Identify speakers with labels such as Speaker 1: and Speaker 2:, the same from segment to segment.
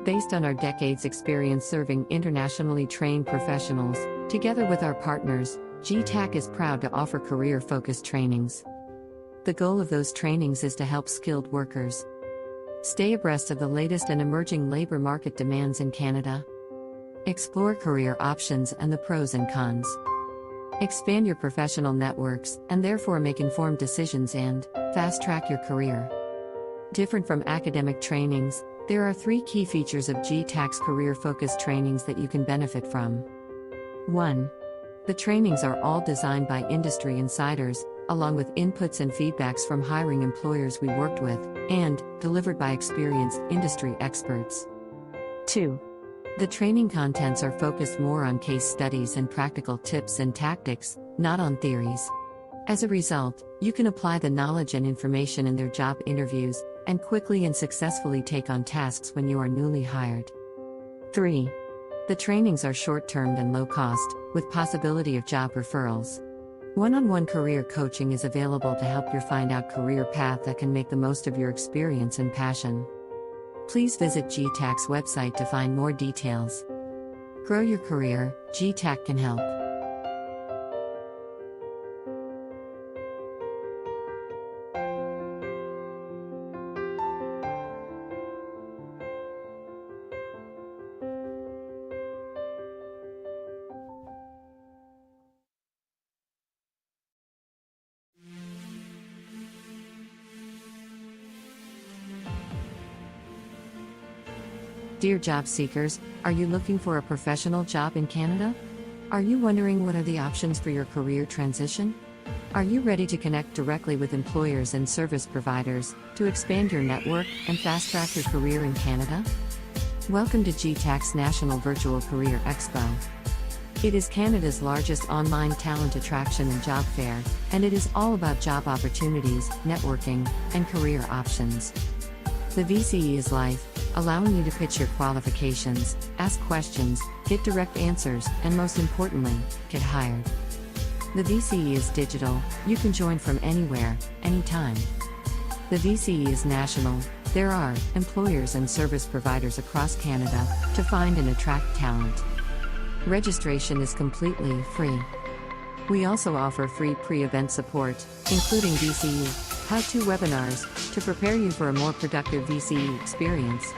Speaker 1: Based on our decades' experience serving internationally trained professionals, together with our partners, G-TAC is proud to offer career-focused trainings. The goal of those trainings is to help skilled workers stay abreast of the latest and emerging labor market demands in Canada. Explore career options and the pros and cons. Expand your professional networks and therefore make informed decisions and fast-track your career. Different from academic trainings, there are 3 key features of G-TAC's career-focused trainings that you can benefit from. 1. The trainings are all designed by industry insiders, along with inputs and feedbacks from hiring employers we worked with, and delivered by experienced industry experts. 2. The training contents are focused more on case studies and practical tips and tactics, not on theories. As a result, you can apply the knowledge and information in their job interviews, and quickly and successfully take on tasks when you are newly hired. 3. The trainings are short-term and low-cost, with possibility of job referrals. One-on-one career coaching is available to help you find out career path that can make the most of your experience and passion. Please visit G-TAC's website to find more details. Grow your career, G-TAC can help. Dear job seekers, are you looking for a professional job in Canada? Are you wondering what are the options for your career transition? Are you ready to connect directly with employers and service providers to expand your network and fast-track your career in Canada? Welcome to G-TAC's National Virtual Career Expo. It is Canada's largest online talent attraction and job fair, and it is all about job opportunities, networking, and career options. The VCE is live, allowing you to pitch your qualifications, ask questions, get direct answers, and most importantly, get hired. The VCE is digital, you can join from anywhere, anytime. The VCE is national, there are employers and service providers across Canada to find and attract talent. Registration is completely free. We also offer free pre-event support, including VCE how-to webinars, to prepare you for a more productive VCE experience.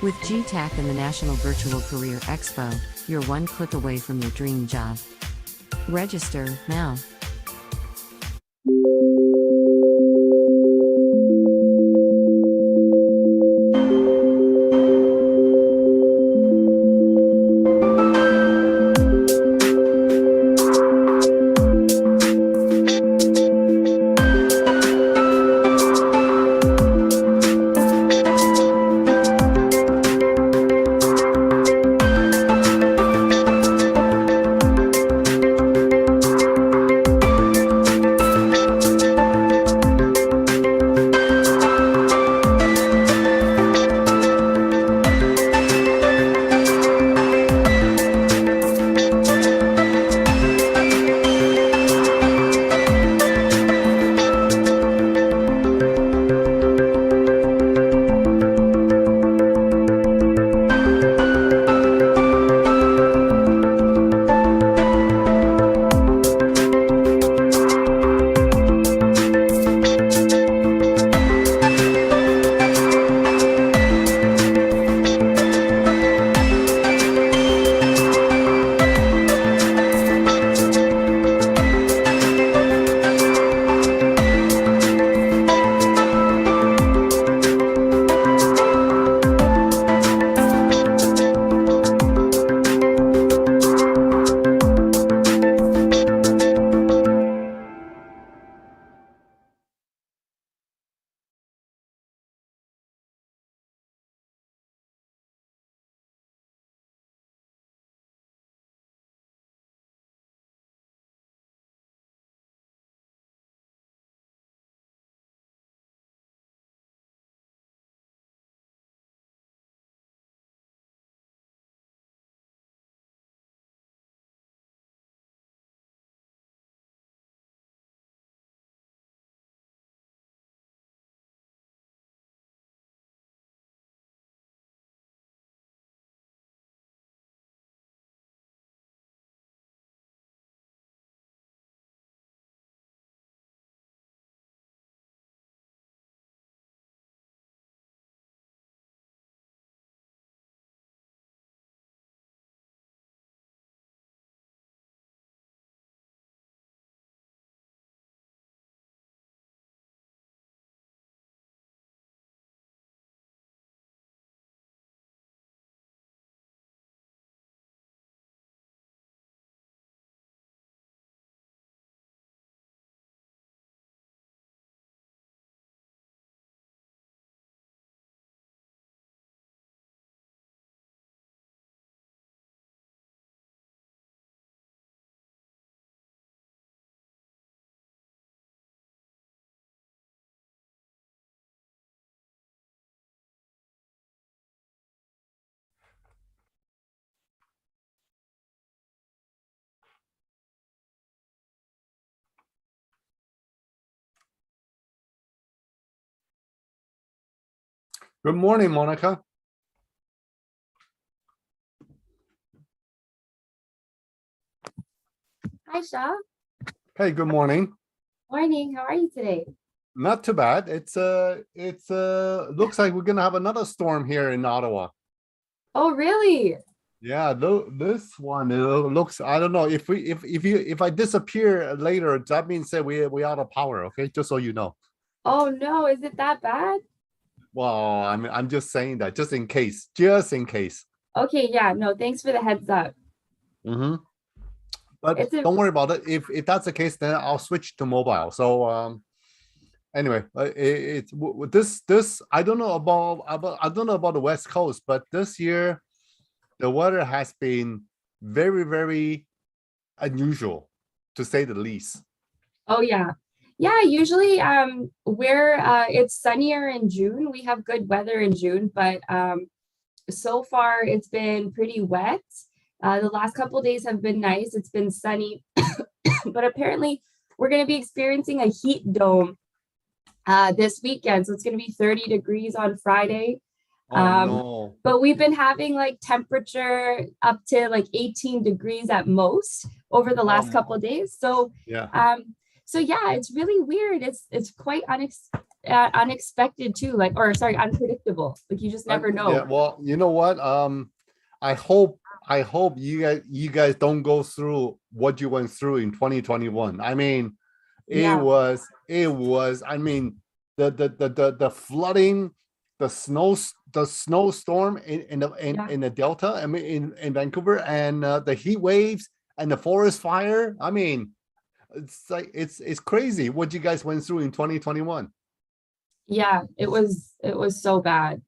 Speaker 1: With G-TAC and the National Virtual Career Expo, you're one click away from your dream job. Register now.
Speaker 2: Good morning, Monica.
Speaker 3: Hi, Shaw.
Speaker 2: Hey, good morning.
Speaker 3: Morning. How are you today?
Speaker 2: Not too bad. It's looks like we're gonna have another storm here in Ottawa.
Speaker 3: Oh, really?
Speaker 2: Yeah, this one it looks. I don't know if I disappear later, that means that we out of power. Okay, just so you know.
Speaker 3: Oh, no. Is it that bad?
Speaker 2: Well, I'm just saying that just in case, just in case.
Speaker 3: Okay, yeah. No, thanks for the heads up.
Speaker 2: Mm-hmm. But
Speaker 3: It's a
Speaker 2: don't worry about it. If that's the case, then I'll switch to mobile. So anyway, this I don't know about the West Coast, but this year the weather has been very, very unusual, to say the least.
Speaker 3: Oh, yeah. Yeah, usually we're it's sunnier in June. We have good weather in June, but so far it's been pretty wet. The last couple days have been nice. It's been sunny, but apparently we're going to be experiencing a heat dome this weekend. So it's going to be 30 degrees on Friday.
Speaker 2: Oh no.
Speaker 3: But we've been having like temperature up to like 18 degrees at most over the last couple of days. So
Speaker 2: Yeah.
Speaker 3: so yeah, it's really weird. It's quite unexpected too, like, or sorry, unpredictable. Like you just never know.
Speaker 2: Yeah, well, you know what? I hope you guys don't go through what you went through in 2021. I mean, it
Speaker 3: Yeah.
Speaker 2: was I mean, the flooding, the snowstorm in the Delta, I mean in Vancouver, and the heat waves and the forest fire. I mean, it's like it's crazy what you guys went through in 2021.
Speaker 3: Yeah, it was so bad.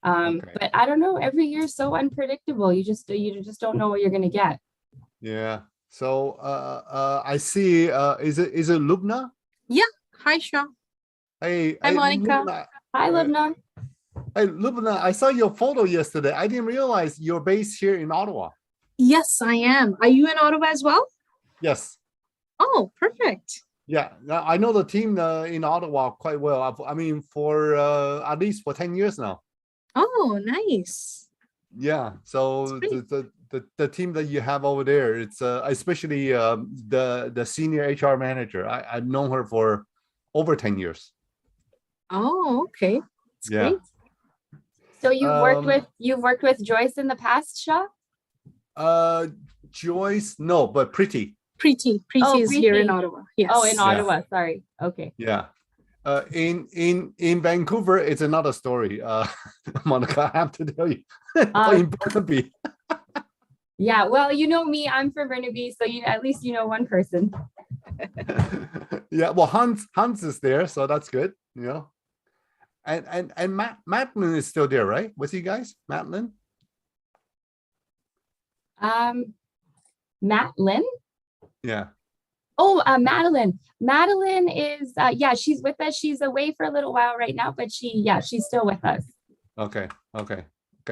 Speaker 2: Okay.
Speaker 3: But I don't know, every year is so unpredictable. You just don't know what you're gonna get.
Speaker 2: Yeah. So I see is it Lubna?
Speaker 4: Yeah. Hi, Sean.
Speaker 2: Hey,
Speaker 4: Hi, Monica.
Speaker 2: Lubna,
Speaker 3: Hi, Lubna.
Speaker 2: hey, Lubna, I saw your photo yesterday. I didn't realize you're based here in Ottawa.
Speaker 4: Yes, I am. Are you in Ottawa as well?
Speaker 2: Yes.
Speaker 4: Oh, perfect.
Speaker 2: Yeah. Now, I know the team in Ottawa quite well. I mean, for at least for 10 years now.
Speaker 4: Oh, nice.
Speaker 2: Yeah. So the team that you have over there, it's especially the senior HR manager. I've known her for over 10 years.
Speaker 4: Oh, okay. That's
Speaker 2: Yeah.
Speaker 4: great.
Speaker 3: So you've worked with Joyce in the past, Shaw?
Speaker 2: Joyce, no, but Pretty.
Speaker 4: Pretty is here in Ottawa. Yes.
Speaker 3: Oh, in Ottawa. Sorry. Okay.
Speaker 2: Yeah. In Vancouver, it's another story. Monica, I have to tell you. In Burnaby.
Speaker 3: Yeah, well, you know me, I'm from Burnaby, so at least you know one person.
Speaker 2: Yeah, well, Hans is there, so that's good, you know. And Madeline is still there, right? With you guys, Madeline?
Speaker 3: Madeline?
Speaker 2: Yeah.
Speaker 3: Oh, Madeline. Madeline is yeah, she's with us. She's away for a little while right now, but she's still with us.
Speaker 2: Okay.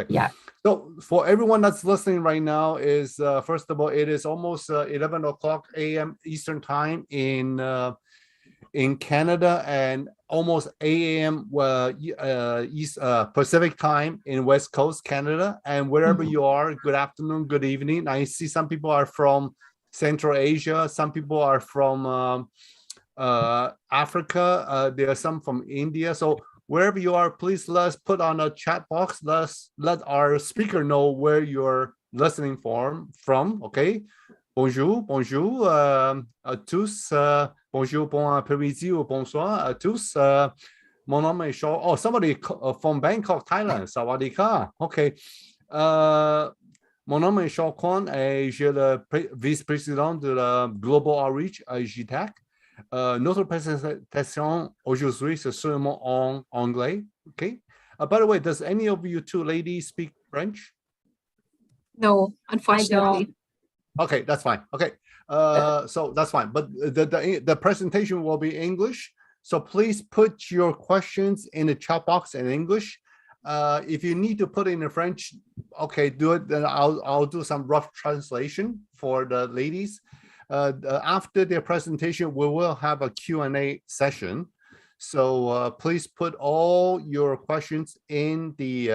Speaker 3: Yeah.
Speaker 2: So for everyone that's listening right now, is first of all, it is almost 11 o'clock a.m. Eastern time in Canada, and almost 8 a.m. East Pacific time in West Coast Canada. And wherever you are, good afternoon, good evening. I see some people are from Central Asia, some people are from Africa, there are some from India. So wherever you are, please let's put on a chat box. Let our speaker know where you're listening from. Okay. Bonjour à tous. Bonjour, bon après-midi ou bonsoir à tous. Mon nom est Shaw. Oh, somebody from Bangkok, Thailand. Sawadee. Okay. Mon nom est Shaw Kwan et je suis le vice-président de la Global Outreach à G-TAC. Notre présentation aujourd'hui c'est seulement en anglais. Okay. By the way, does any of you two ladies speak French?
Speaker 4: No, unfortunately.
Speaker 2: Okay, that's fine. Okay, so that's fine. But the presentation will be English. So please put your questions in the chat box in English. If you need to put in the French, okay, do it. Then I'll do some rough translation for the ladies. After their presentation, we will have a Q&A session. So please put all your questions in the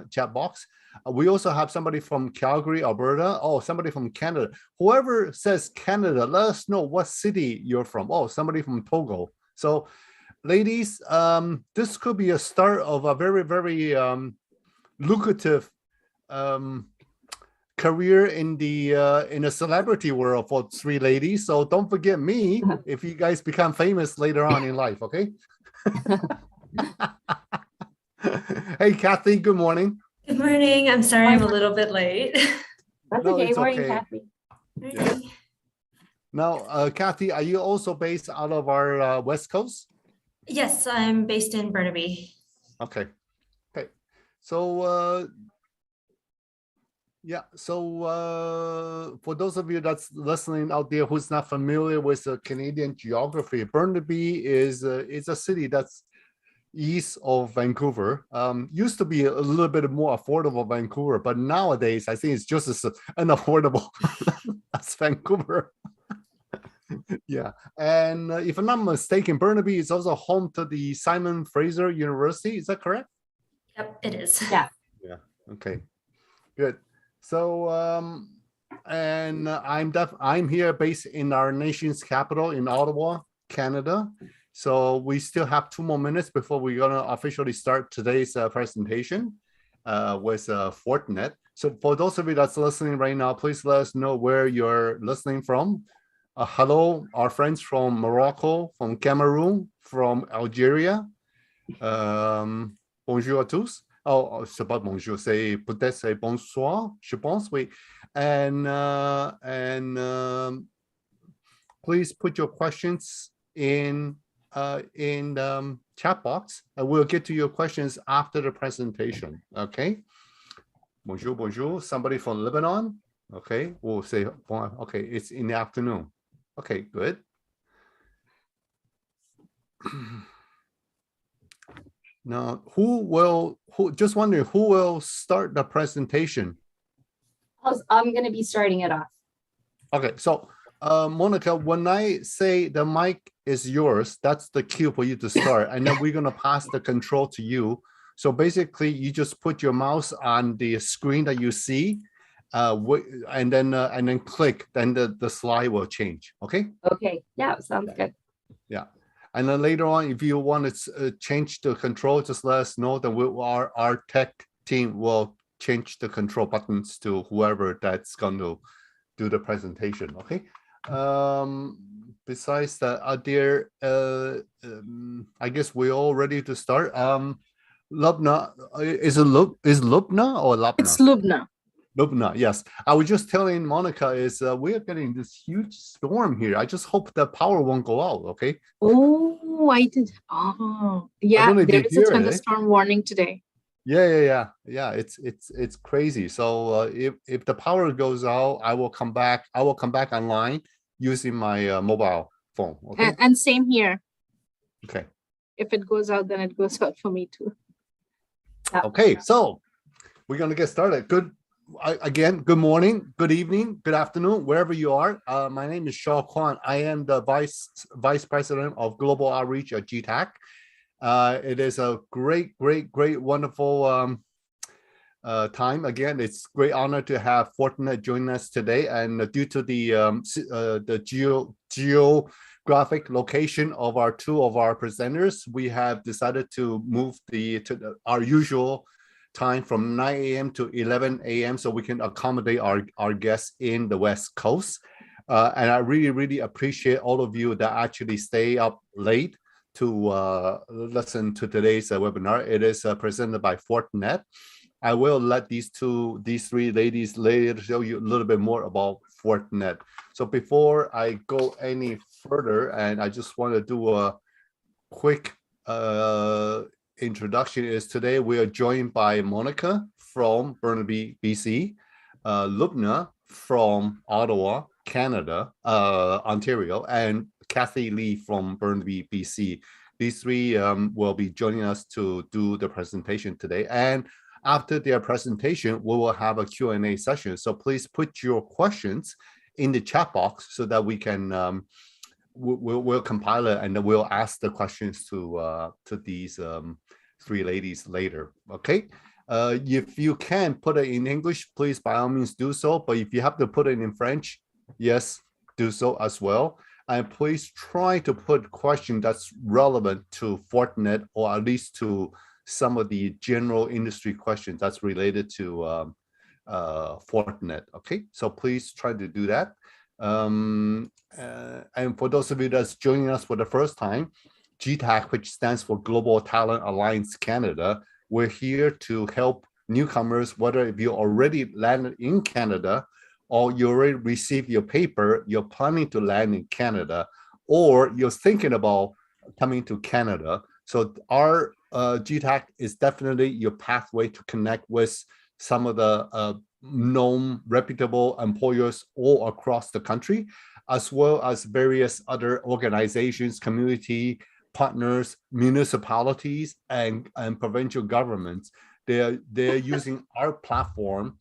Speaker 2: chat box. We also have somebody from Calgary, Alberta. Oh, somebody from Canada. Whoever says Canada, let us know what city you're from. Oh, somebody from Togo. So ladies, this could be a start of a very, very lucrative career in the celebrity world for 3 ladies. So don't forget me if you guys become famous later on in life, okay? Hey, Kathy, good morning.
Speaker 5: Good morning. I'm sorry I'm a little bit late.
Speaker 3: That's
Speaker 2: No,
Speaker 3: okay.
Speaker 2: it's
Speaker 3: Morning,
Speaker 2: okay.
Speaker 3: Kathy.
Speaker 2: Yeah. Now, Kathy, are you also based out of our West Coast?
Speaker 5: Yes, I'm based in Burnaby.
Speaker 2: Okay. Okay. So, yeah. So, for those of you that's listening out there who's not familiar with Canadian geography, Burnaby is a city that's east of Vancouver. Used to be a little bit more affordable Vancouver, but nowadays I think it's just as unaffordable as Vancouver. Yeah, and if I'm not mistaken, Burnaby is also home to the Simon Fraser University. Is that correct?
Speaker 5: Yep, it is.
Speaker 3: Yeah.
Speaker 2: Yeah. Okay. Good. So, and I'm here based in our nation's capital in Ottawa, Canada. So we still have 2 more minutes before we're gonna officially start today's presentation with Fortinet. So for those of you that's listening right now, please let us know where you're listening from. Hello, our friends from Morocco, from Cameroon, from Algeria. Bonjour à tous. Oh, c'est pas bonjour, c'est peut-être c'est bonsoir, je pense, oui. And please put your questions in chat box, and we'll get to your questions after the presentation. Okay. Bonjour, bonjour. Somebody from Lebanon. Okay, we'll say okay. It's in the afternoon. Okay, good. Now, just wondering who will start the presentation?
Speaker 3: I'm going to be starting it off.
Speaker 2: Okay, so Monica, when I say the mic is yours, that's the cue for you to start, and then we're going to pass the control to you. So basically, you just put your mouse on the screen that you see, and then click, then the slide will change. Okay.
Speaker 3: Okay. Yeah, sounds good.
Speaker 2: Yeah. And then later on, if you want to change the control, just let us know. Then our tech team will change the control buttons to whoever that's going to do the presentation. Okay. Besides that, I guess we're all ready to start. Lubna, is Lubna or Labna?
Speaker 4: It's Lubna.
Speaker 2: Lubna, yes. I was just telling Monica we're getting this huge storm here. I just hope the power won't go out. Okay.
Speaker 4: Oh, I did. Oh, yeah. There is a thunderstorm warning today.
Speaker 2: Yeah. It's crazy. So if the power goes out, I will come back. I will come back online using my mobile phone. Okay.
Speaker 4: And same here.
Speaker 2: Okay.
Speaker 4: If it goes out, then it goes out for me too.
Speaker 2: Okay, so we're gonna get started. Again, good morning, good evening, good afternoon, wherever you are. My name is Shaw Kwan. I am the vice president of global outreach at G-TAC. It is a great, wonderful time. Again, it's great honor to have Fortinet join us today. And due to the geographic location of two of our presenters, we have decided to move our usual time from 9 a.m. to 11 a.m. so we can accommodate our guests in the West Coast. And I really appreciate all of you that actually stay up late to listen to today's webinar. It is presented by Fortinet. I will let these 3 ladies later show you a little bit more about Fortinet. So before I go any further, and I just want to do a quick introduction, is today we are joined by Monica from Burnaby, BC, Lubna from Ottawa, Canada, Ontario, and Kathy Lee from Burnaby, BC. These 3 will be joining us to do the presentation today. And after their presentation, we will have a Q&A session. So please put your questions in the chat box so that we can we'll compile it and then we'll ask the questions to these three ladies later. Okay. If you can put it in English, please by all means do so. But if you have to put it in French, yes, do so as well. And please try to put questions that's relevant to Fortinet, or at least to some of the general industry questions that's related to Fortinet. Okay, so please try to do that. And for those of you that's joining us for the first time, G-TAC, which stands for Global Talent Alliance Canada, we're here to help newcomers, whether if you already landed in Canada or you already received your paper, you're planning to land in Canada, or you're thinking about coming to Canada. So our G-TAC is definitely your pathway to connect with some of the known reputable employers all across the country, as well as various other organizations, community partners, municipalities, and provincial governments. They're using our platform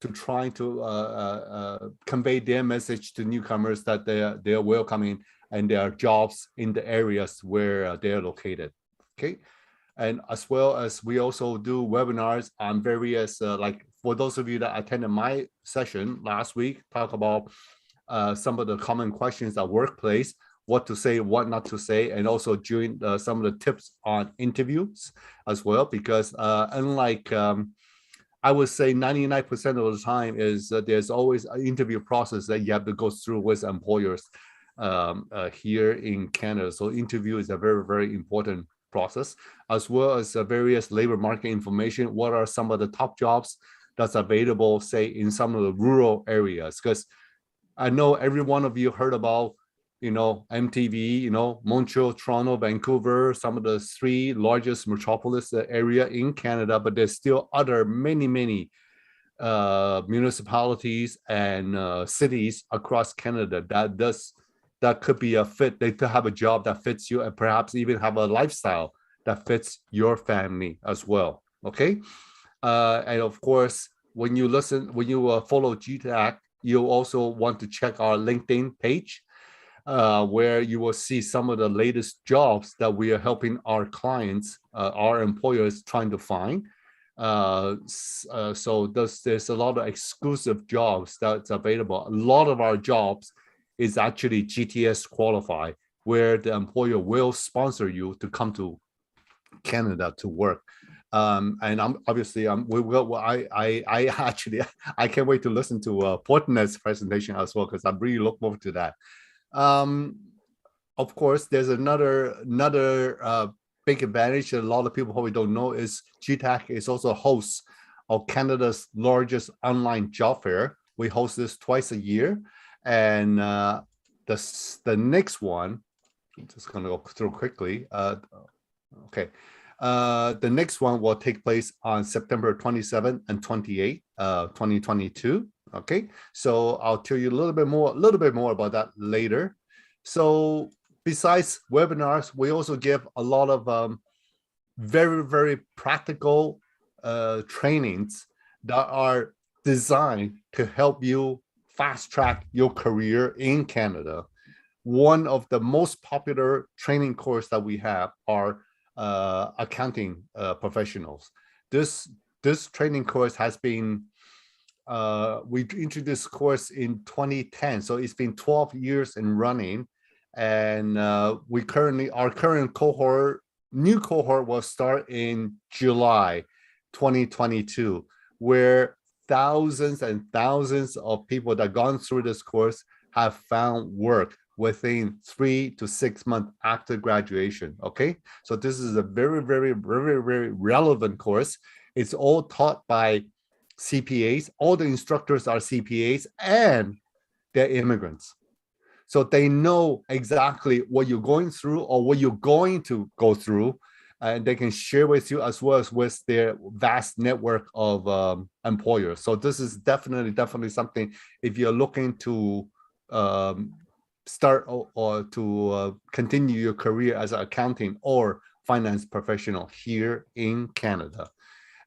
Speaker 2: to try to convey their message to newcomers that they're welcoming and there are jobs in the areas where they're located. Okay. And as well as we also do webinars on various, like for those of you that attended my session last week, talk about some of the common questions at workplace, what to say, what not to say, and also during some of the tips on interviews as well, because unlike, I would say 99% of the time is there's always an interview process that you have to go through with employers here in Canada. So interview is a very, very important process, as well as various labor market information. What are some of the top jobs that's available, say, in some of the rural areas? Because I know every one of you heard about, MTV, Montreal, Toronto, Vancouver, some of the three largest metropolis area in Canada, but there's still other many municipalities and cities across Canada that could be a fit. They could have a job that fits you, and perhaps even have a lifestyle that fits your family as well. Okay. And of course, when you follow G-TAC, you'll also want to check our LinkedIn page, where you will see some of the latest jobs that we are helping our clients, our employers trying to find. So there's a lot of exclusive jobs that's available. A lot of our jobs is actually GTS qualified, where the employer will sponsor you to come to Canada to work. And I can't wait to listen to Fortinet's presentation as well, because I really look forward to that. Of course, there's another big advantage that a lot of people probably don't know is G-TAC is also host of Canada's largest online job fair. We host this twice a year, and the next one, I'm just going to go through quickly. Okay. The next one will take place on September 27 and 28, 2022. Okay, so I'll tell you a little bit more about that later. So besides webinars, we also give a lot of very, very practical trainings that are designed to help you fast track your career in Canada. One of the most popular training courses that we have are accounting professionals. This training course has been we introduced course in 2010, so it's been 12 years in running, and our current new cohort will start in July 2022, where thousands and thousands of people that gone through this course have found work within 3 to 6 months after graduation. Okay, so this is a very, very, very, very relevant course. It's all taught by CPAs. All the instructors are CPAs and they're immigrants. So they know exactly what you're going through or what you're going to go through, and they can share with you as well as with their vast network of employers. So this is definitely something if you're looking to start or to continue your career as an accounting or finance professional here in Canada.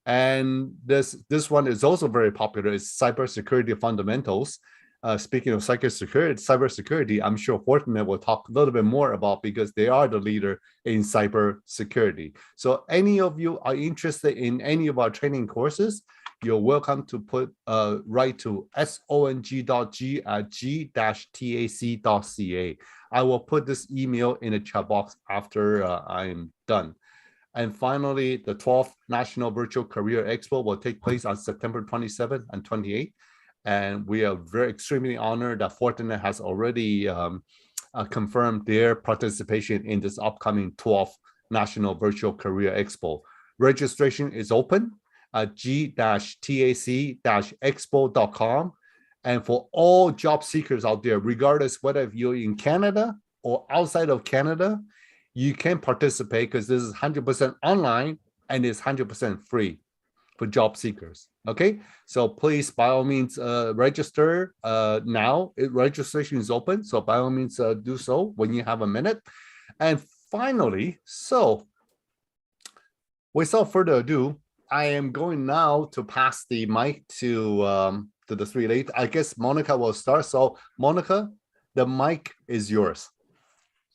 Speaker 2: And this one is also very popular. It's cybersecurity fundamentals. speaking of cybersecurity, I'm sure Fortinet will talk a little bit more about, because they are the leader in cybersecurity. So any of you are interested in any of our training courses, you're welcome to write to song.g@g-tac.ca. I will put this email in the chat box after I'm done. And finally, the 12th National Virtual Career Expo will take place on September 27th and 28th. And we are extremely honored that Fortinet has already confirmed their participation in this upcoming 12th National Virtual Career Expo. Registration is open at g-tac-expo.com. And for all job seekers out there, regardless whether if you're in Canada or outside of Canada, you can participate, because this is 100% online and it's 100% free for job seekers. Okay, so please, by all means, register now. Registration is open, so by all means, do so when you have a minute. And finally, so without further ado, I am going now to pass the mic to the three ladies. I guess Monica will start. So Monica, the mic is yours.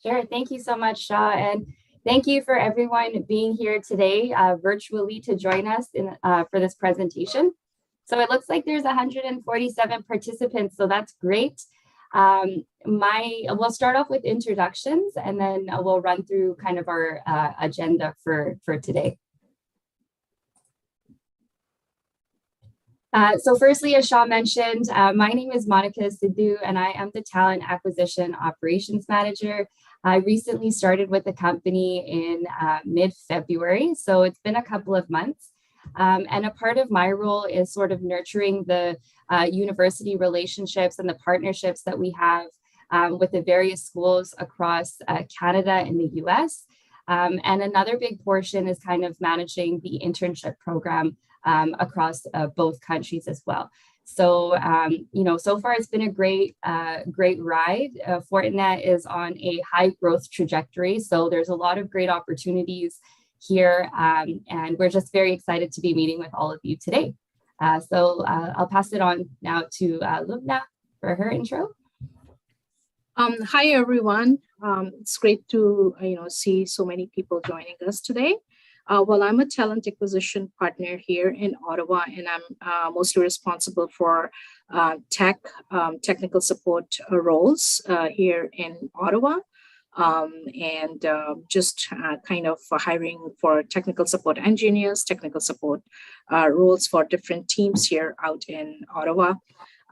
Speaker 3: Sure. Thank you so much, Shaw. And thank you for everyone being here today virtually to join us for this presentation. So it looks like there's 147 participants, so that's great. We'll start off with introductions, and then we'll run through kind of our agenda for today. So firstly, as Shaw mentioned, my name is Monica Sidhu, and I am the Talent Acquisition Operations Manager. I recently started with the company in mid-February, so it's been a couple of months. And a part of my role is sort of nurturing the university relationships and the partnerships that we have with the various schools across Canada and the US. And another big portion is kind of managing the internship program across both countries as well. So, so far it's been a great ride. Fortinet is on a high growth trajectory. So there's a lot of great opportunities here. And we're just very excited to be meeting with all of you today. So I'll pass it on now to Lubna for her intro.
Speaker 4: Hi, everyone. It's great to see so many people joining us today. Well, I'm a talent acquisition partner here in Ottawa, and I'm mostly responsible for technical support roles here in Ottawa, and just kind of hiring for technical support engineers, technical support roles for different teams here out in Ottawa.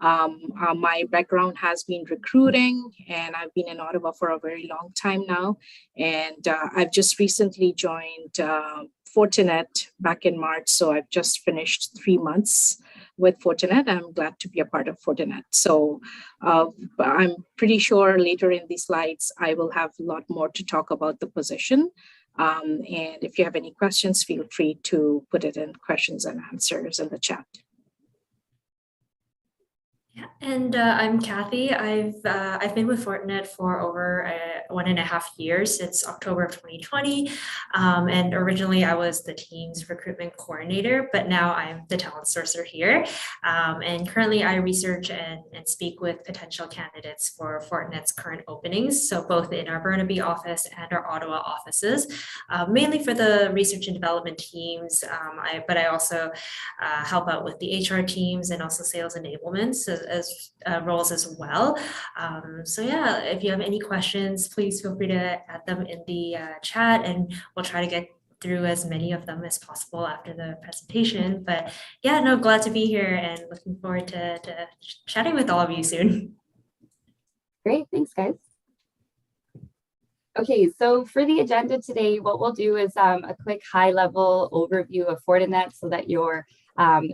Speaker 4: My background has been recruiting, and I've been in Ottawa for a very long time now. And I've just recently joined Fortinet back in March. So I've just finished 3 months with Fortinet. I'm glad to be a part of Fortinet. So I'm pretty sure later in these slides, I will have a lot more to talk about the position. And if you have any questions, feel free to put it in questions and answers in the chat.
Speaker 5: Yeah, and I'm Kathy. I've been with Fortinet for over 1.5 years, since October of 2020. And originally I was the team's recruitment coordinator, but now I'm the talent sourcer here. And currently I research and speak with potential candidates for Fortinet's current openings. So both in our Burnaby office and our Ottawa offices, mainly for the research and development teams. But I also help out with the HR teams and also sales enablement as roles as well. So yeah, if you have any questions, please feel free to add them in the chat, and we'll try to get through as many of them as possible after the presentation. But yeah, no, glad to be here and looking forward to chatting with all of you soon.
Speaker 3: Great, thanks guys. Okay, so for the agenda today, what we'll do is a quick high-level overview of Fortinet so that you're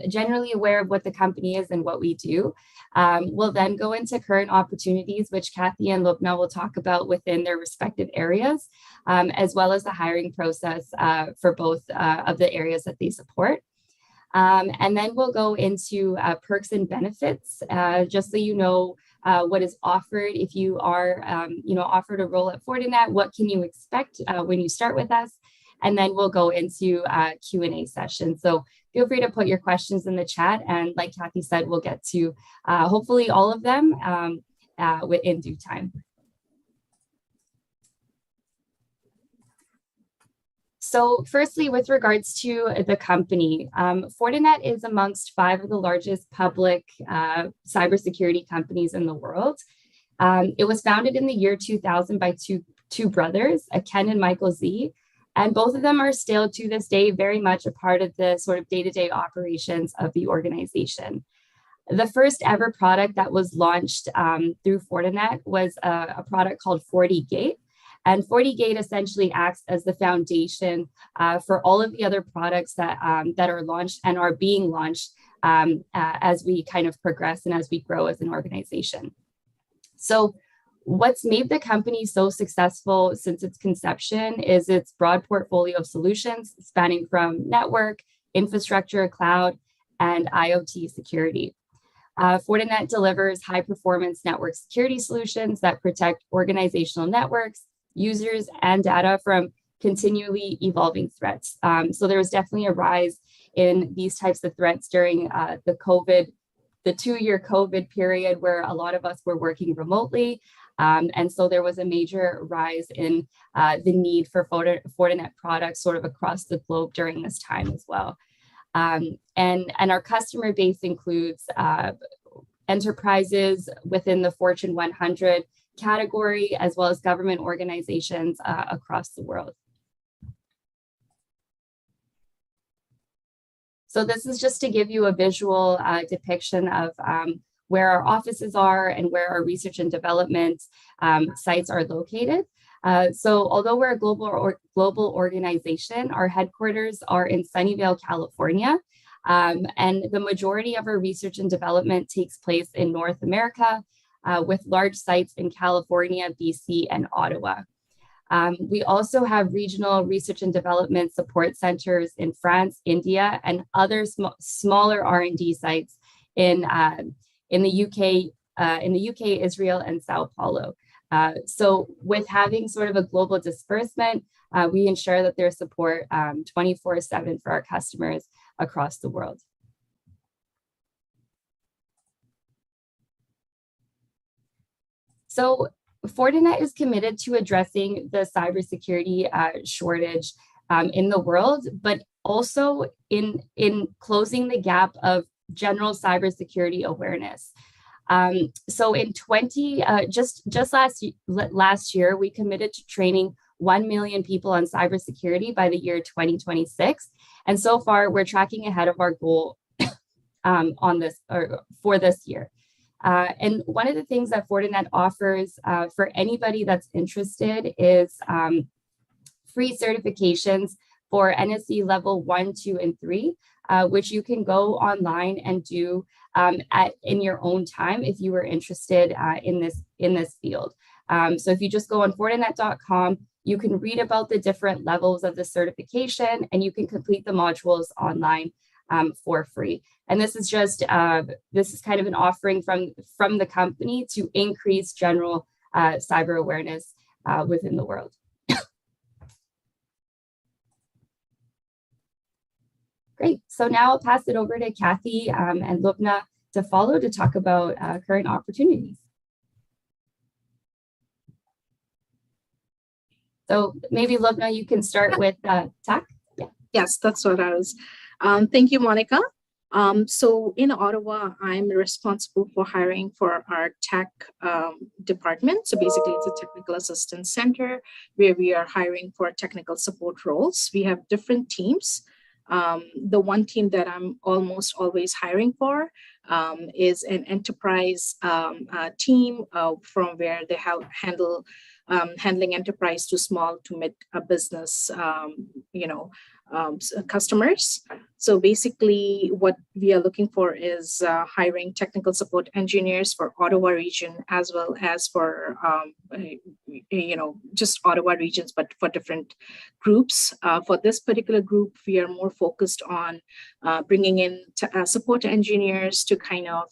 Speaker 3: generally aware of what the company is and what we do. We'll then go into current opportunities, which Kathy and Lubna will talk about within their respective areas, as well as the hiring process for both of the areas that they support. And then we'll go into perks and benefits, just so you know what is offered if you are offered a role at Fortinet. What can you expect when you start with us? And then we'll go into Q&A session. So feel free to put your questions in the chat. And like Kathy said, we'll get to hopefully all of them in due time. So firstly, with regards to the company, Fortinet is amongst 5 of the largest public cybersecurity companies in the world. It was founded in the year 2000 by two brothers, Ken and Michael Z, and both of them are still to this day very much a part of the sort of day-to-day operations of the organization. The first ever product that was launched through Fortinet was a product called FortiGate. And FortiGate essentially acts as the foundation for all of the other products that are launched and are being launched as we kind of progress and as we grow as an organization. So what's made the company so successful since its conception is its broad portfolio of solutions spanning from network, infrastructure, cloud, and IoT security. Fortinet delivers high-performance network security solutions that protect organizational networks, users, and data from continually evolving threats. So there was definitely a rise in these types of threats during the 2-year COVID period where a lot of us were working remotely. And so there was a major rise in the need for Fortinet products sort of across the globe during this time as well. And our customer base includes enterprises within the Fortune 100 category, as well as government organizations across the world. So this is just to give you a visual depiction of where our offices are and where our research and development sites are located. So although we're a global organization, our headquarters are in Sunnyvale, California. And the majority of our research and development takes place in North America, with large sites in California, BC, and Ottawa. We also have regional research and development support centers in France, India, and other smaller R&D sites in the UK, Israel, and Sao Paulo. So with having sort of a global disbursement, we ensure that there's support 24/7 for our customers across the world. So Fortinet is committed to addressing the cybersecurity shortage in the world, but also in closing the gap of general cybersecurity awareness. So in just last year, we committed to training 1 million people on cybersecurity by the year 2026, and so far we're tracking ahead of our goal for this year. And one of the things that Fortinet offers for anybody that's interested is free certifications for NSE level 1, 2, and 3, which you can go online and do in your own time if you were interested in this field. So if you just go on Fortinet.com, you can read about the different levels of the certification, and you can complete the modules online for free. And this is just this is kind of an offering from the company to increase general cyber awareness within the world. Great. So now I'll pass it over to Kathy and Lubna to follow to talk about current opportunities. So maybe Lubna, you can start with TAC. Yeah.
Speaker 4: Yes, that's what I was. Thank you, Monica. So in Ottawa, I'm responsible for hiring for our tech department. So basically it's a technical assistance center where we are hiring for technical support roles. We have different teams. The one team that I'm almost always hiring for is an enterprise team from where they handling enterprise to small to mid business, customers. So basically what we are looking for is hiring technical support engineers for Ottawa region, as well as for, just Ottawa regions, but for different groups. For this particular group, we are more focused on bringing in support engineers to kind of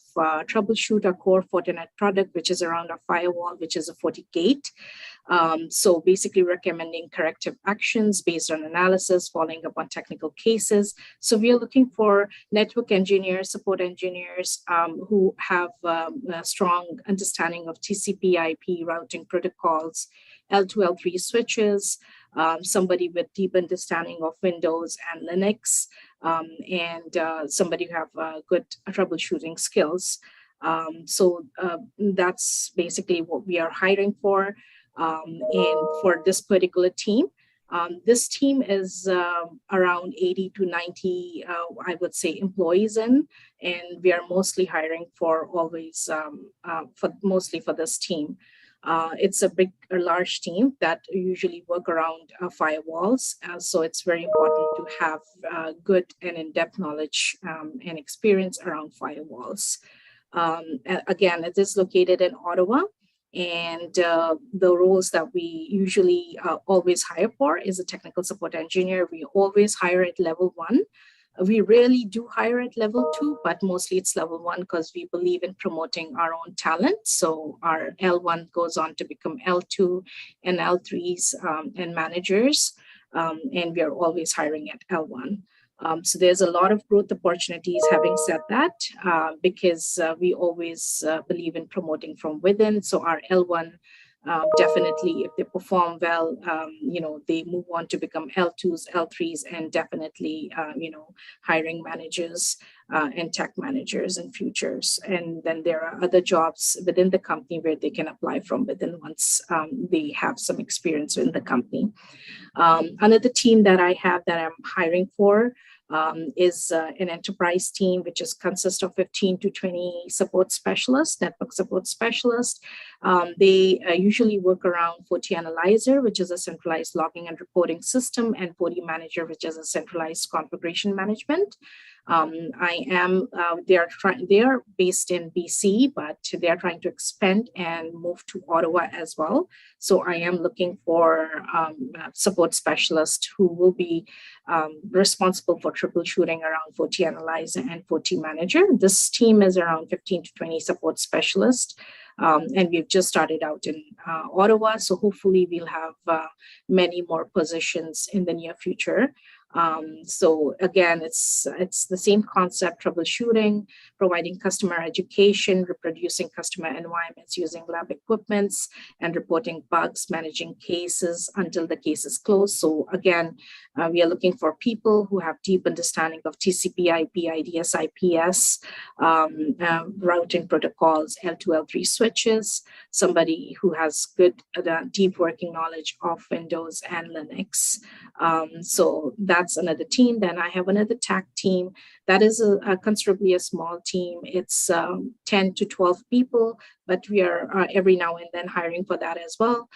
Speaker 4: troubleshoot our core Fortinet product, which is around our firewall, which is a FortiGate. So basically recommending corrective actions based on analysis, following following up on technical cases. So we are looking for network engineers, support engineers who have a strong understanding of TCP/IP routing protocols, L2, L3 switches, somebody with deep understanding of Windows and Linux, and somebody who have good troubleshooting skills. So that's basically what we are hiring for. And for this particular team, this team is around 80 to 90, I would say, employees and we are mostly hiring for always, mostly for this team. It's a large team that usually work around firewalls. So it's very important to have good and in-depth knowledge and experience around firewalls. Again, it is located in Ottawa. And the roles that we usually always hire for is a technical support engineer. We always hire at level 1. We rarely do hire at level 2, but mostly it's level 1 because we believe in promoting our own talent. So our L1 goes on to become L2 and L3s and managers. And we are always hiring at L1. So there's a lot of growth opportunities, having said that, because we always believe in promoting from within. So our L1, definitely, if they perform well, they move on to become L2s, L3s, and definitely, hiring managers and tech managers in futures. And then there are other jobs within the company where they can apply from within once they have some experience in the company. Another team that I have that I'm hiring for is an enterprise team, which consists of 15 to 20 support specialists, network support specialists. They usually work around FortiAnalyzer, which is a centralized logging and reporting system, and FortiManager, which is a centralized configuration management. They are based in BC, but they are trying to expand and move to Ottawa as well. So I am looking for support specialists who will be responsible for troubleshooting around FortiAnalyzer and FortiManager. This team is around 15 to 20 support specialists. And we've just started out in Ottawa, so hopefully we'll have many more positions in the near future. So again, it's the same concept: troubleshooting, providing customer education, reproducing customer environments using lab equipments, and reporting bugs, managing cases until the case is closed. So again, we are looking for people who have deep understanding of TCP/IP, IDS, IPS, routing protocols, L2, L3 switches, somebody who has good, deep working knowledge of Windows and Linux. So that's another team. Then I have another TAC team that is considerably a small team. It's 10 to 12 people, but we are every now and then hiring for that as well.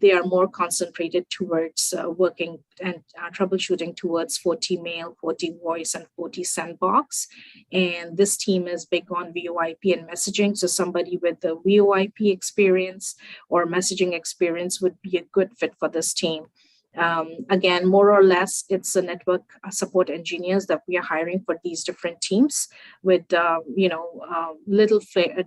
Speaker 4: They are more concentrated towards working and troubleshooting towards FortiMail, FortiVoice, and FortiSandbox. And this team is big on VoIP and messaging. So somebody with the VoIP experience or messaging experience would be a good fit for this team. Again, more or less, it's a network support engineers that we are hiring for these different teams with, little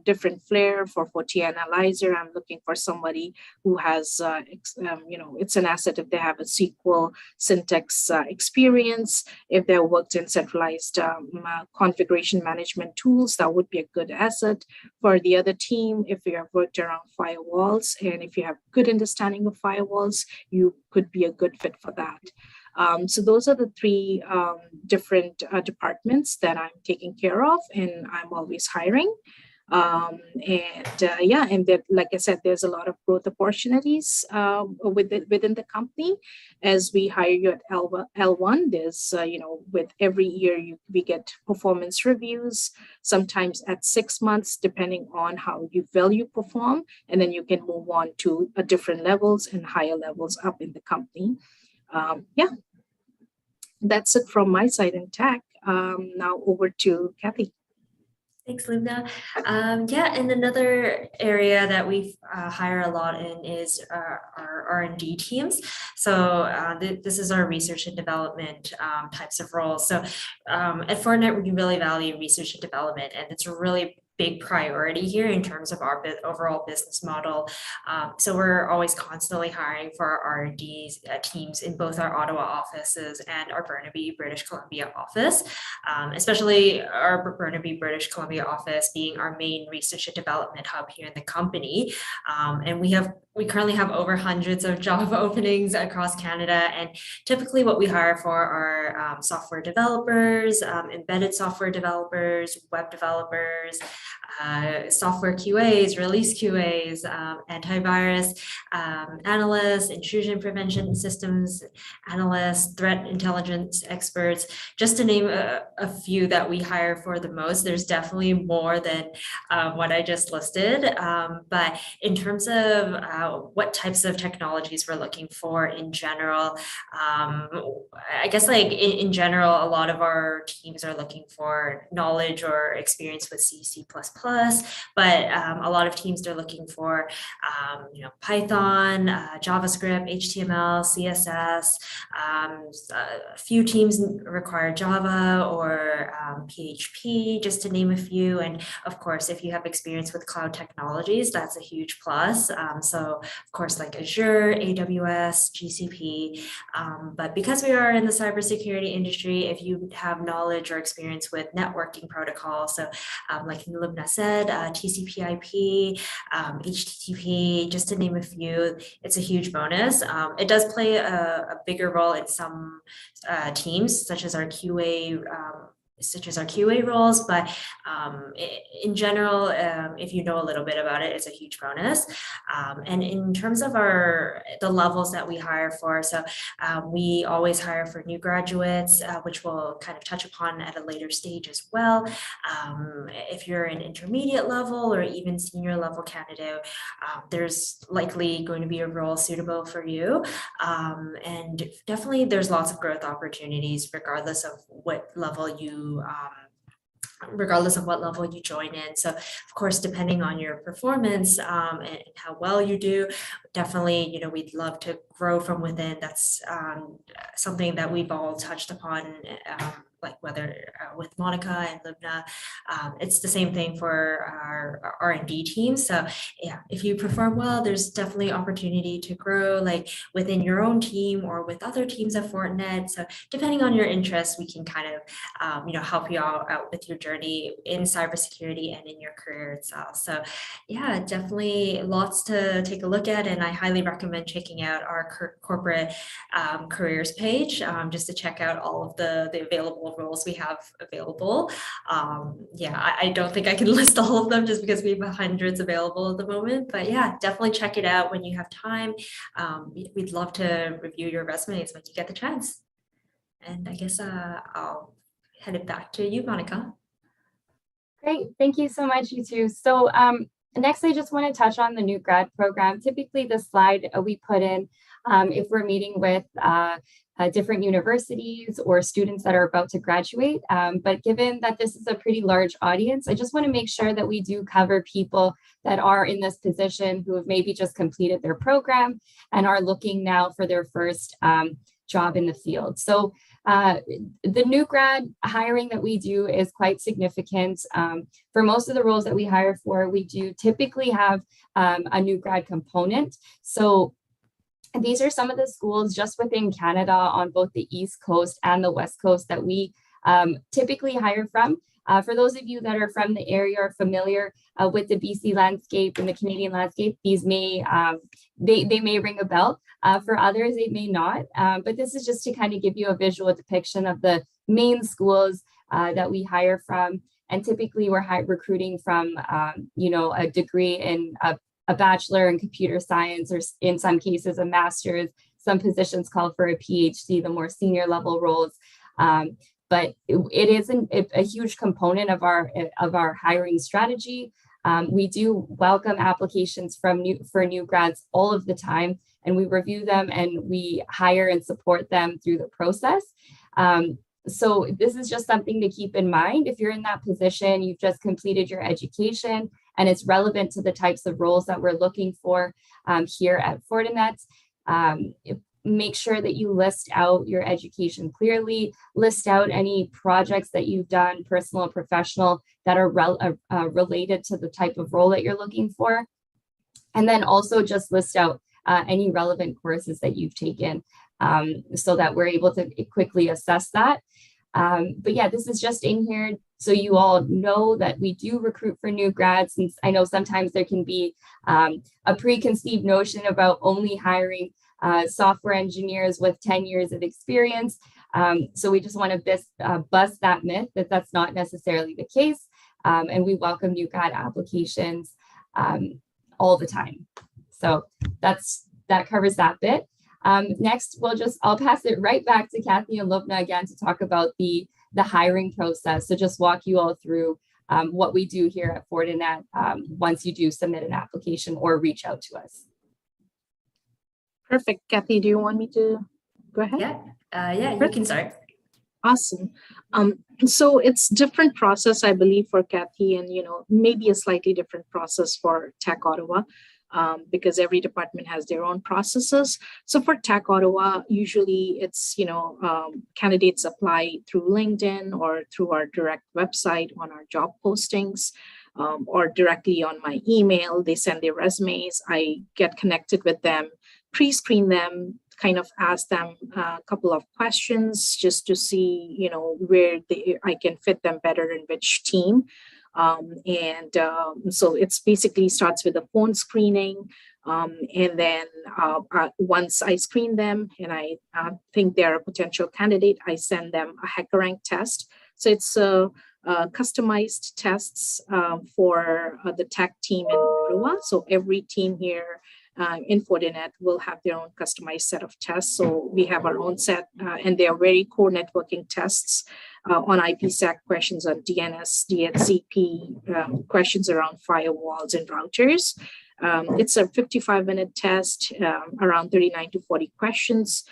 Speaker 4: different flair. For FortiAnalyzer, I'm looking for somebody who has, it's an asset if they have a SQL syntax experience. If they worked in centralized configuration management tools, that would be a good asset. For the other team, if you have worked around firewalls and if you have good understanding of firewalls, you could be a good fit for that. So those are the three different departments that I'm taking care of, and I'm always hiring. And then, like I said, there's a lot of growth opportunities within the company. As we hire you at L1, there's, with every year we get performance reviews, sometimes at 6 months, depending on how well you perform, and then you can move on to different levels and higher levels up in the company. That's it from my side in tech. Now over to Kathy.
Speaker 5: Thanks, Linda. And another area that we hire a lot in is our R&D teams. So this is our research and development types of roles. So at Fortinet, we really value research and development, and it's really big priority here in terms of our overall business model. So we're always constantly hiring for our R&D teams in both our Ottawa offices and our Burnaby, British Columbia office, especially our Burnaby, British Columbia office being our main research and development hub here in the company. And we currently have over hundreds of job openings across Canada, and typically what we hire for are software developers, embedded software developers, web developers, software QAs, release QAs, antivirus analysts, intrusion prevention systems analysts, threat intelligence experts, just to name a few that we hire for the most. There's definitely more than what I just listed, but in terms of what types of technologies we're looking for in general, I guess like in general, a lot of our teams are looking for knowledge or experience with C, C++, but a lot of teams are looking for, Python, JavaScript, HTML, CSS. A few teams require Java or PHP, just to name a few. And of course, if you have experience with cloud technologies, that's a huge plus. So of course, like Azure, AWS, GCP. But because we are in the cybersecurity industry, if you have knowledge or experience with networking protocols, so like Lubna said, TCP/IP, HTTP, just to name a few, it's a huge bonus. It does play a bigger role in some teams, such as our QA roles, but in general, if you know a little bit about it, it's a huge bonus. And in terms of the levels that we hire for, so we always hire for new graduates, which we'll kind of touch upon at a later stage as well. If you're an intermediate level or even senior level candidate, there's likely going to be a role suitable for you. And definitely there's lots of growth opportunities regardless of what level you join in. So of course, depending on your performance and how well you do, definitely, we'd love to grow from within. That's something that we've all touched upon, like whether with Monica and Lubna, it's the same thing for our R&D team. So yeah, if you perform well, there's definitely opportunity to grow, like within your own team or with other teams at Fortinet. So depending on your interests, we can kind of, help you all out with your journey in cybersecurity and in your career itself. So yeah, definitely lots to take a look at, and I highly recommend checking out our corporate careers page, just to check out all of the available roles we have available. I don't think I can list all of them just because we have hundreds available at the moment, but yeah, definitely check it out when you have time. We'd love to review your resumes when you get the chance. And I guess I'll head it back to you, Monica.
Speaker 3: Great, thank you so much, you two. So next, I just want to touch on the new grad program. Typically, the slide we put in if we're meeting with different universities or students that are about to graduate. But given that this is a pretty large audience, I just want to make sure that we do cover people that are in this position who have maybe just completed their program and are looking now for their first job in the field. So the new grad hiring that we do is quite significant. For most of the roles that we hire for, we do typically have a new grad component. So these are some of the schools just within Canada on both the East Coast and the West Coast that we typically hire from. For those of you that are from the area or familiar with the BC landscape and the Canadian landscape, these may they may ring a bell. For others, they may not. But this is just to kind of give you a visual depiction of the main schools that we hire from. And typically, we're recruiting from a degree in a bachelor in computer science, or in some cases a master's. Some positions call for a PhD, the more senior level roles. But it is a huge component of our hiring strategy. We do welcome applications for new grads all of the time, and we review them and we hire and support them through the process. So this is just something to keep in mind. If you're in that position, you've just completed your education, and it's relevant to the types of roles that we're looking for here at Fortinet. make sure that you list out your education clearly, list out any projects that you've done, personal and professional, that are related to the type of role that you're looking for. And then also just list out any relevant courses that you've taken, so that we're able to quickly assess that. But yeah, this is just in here so you all know that we do recruit for new grads, since I know sometimes there can be a preconceived notion about only hiring software engineers with 10 years of experience. So we just want to bust that myth that that's not necessarily the case. And we welcome new grad applications all the time. So that covers that bit. Next, I'll pass it right back to Kathy and Lubna again to talk about the hiring process. So just walk you all through what we do here at Fortinet once you do submit an application or reach out to us.
Speaker 4: Perfect. Kathy, do you want me to go ahead?
Speaker 5: Yeah, you can start.
Speaker 4: Awesome. So it's different process, I believe, for Kathy, and maybe a slightly different process for TAC Ottawa, because every department has their own processes. So for TAC Ottawa, usually it's candidates apply through LinkedIn or through our direct website on our job postings, or directly on my email. They send their resumes. I get connected with them, pre-screen them, kind of ask them a couple of questions just to see, where I can fit them better in which team. So it's basically starts with a phone screening. And then once I screen them and I think they're a potential candidate, I send them a HackerRank test. So it's customized tests for the TAC team in Ottawa. So every team here in Fortinet will have their own customized set of tests. So we have our own set, and they are very core networking tests on IPsec, questions on DNS, DHCP, questions around firewalls and routers. It's a 55-minute test, around 39 to 40 questions.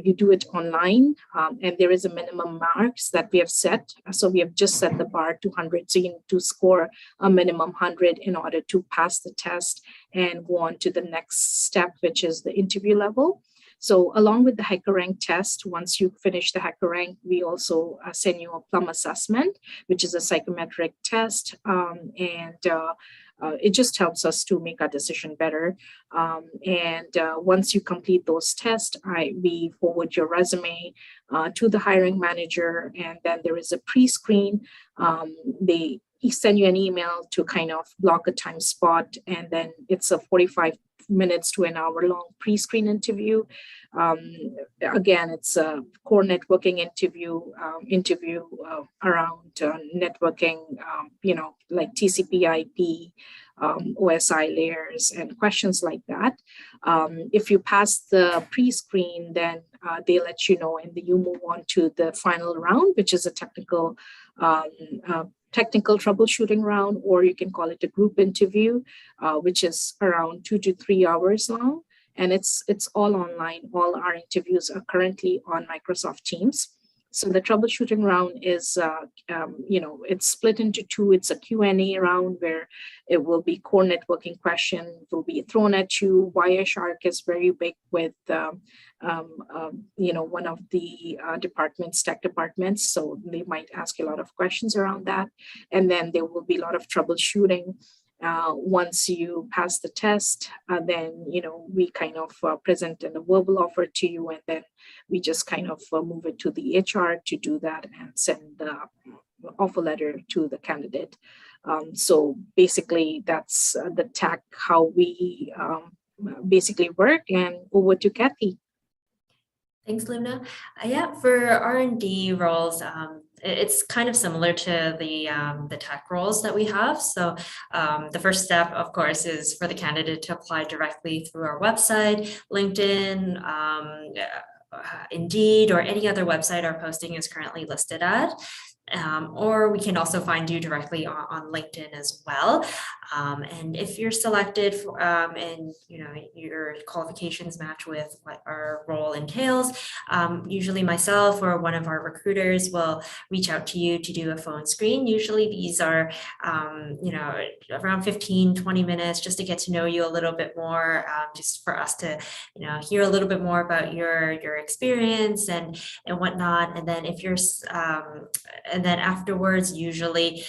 Speaker 4: You do it online, and there is a minimum marks that we have set. So we have just set the bar to 100. So you need to score a minimum 100 in order to pass the test and go on to the next step, which is the interview level. So along with the HackerRank test, once you finish the HackerRank, we also send you a plum assessment, which is a psychometric test. It just helps us to make our decision better. Once you complete those tests, we forward your resume to the hiring manager, and then there is a pre-screen. They send you an email to kind of block a time spot, and then it's a 45 minutes to an hour long pre-screen interview. Again, it's a core networking interview around networking, like TCP IP, OSI layers, and questions like that. If you pass the pre-screen, then they let you know, and then you move on to the final round, which is a technical troubleshooting round, or you can call it a group interview, which is around 2 to 3 hours long. And it's all online. All our interviews are currently on Microsoft Teams. So the troubleshooting round is, it's split into two. It's a Q&A round where it will be core networking question will be thrown at you. Wireshark is very big with, one of the tech departments. So they might ask you a lot of questions around that. And then there will be a lot of troubleshooting. Once you pass the test, then, we kind of present a verbal offer to you, and then we just kind of move it to the HR to do that and send the offer letter to the candidate. So basically that's the TAC, how we basically work. And over to Kathy.
Speaker 5: Thanks, Luna. Yeah, for R&D roles, it's kind of similar to the tech roles that we have. So the first step, of course, is for the candidate to apply directly through our website, LinkedIn, Indeed, or any other website our posting is currently listed at. or we can also find you directly on LinkedIn as well. And if you're selected and your qualifications match with what our role entails, usually myself or one of our recruiters will reach out to you to do a phone screen. Usually these are around 15-20 minutes just to get to know you a little bit more, just for us to hear a little bit more about your experience and whatnot. And then if you're and then afterwards, usually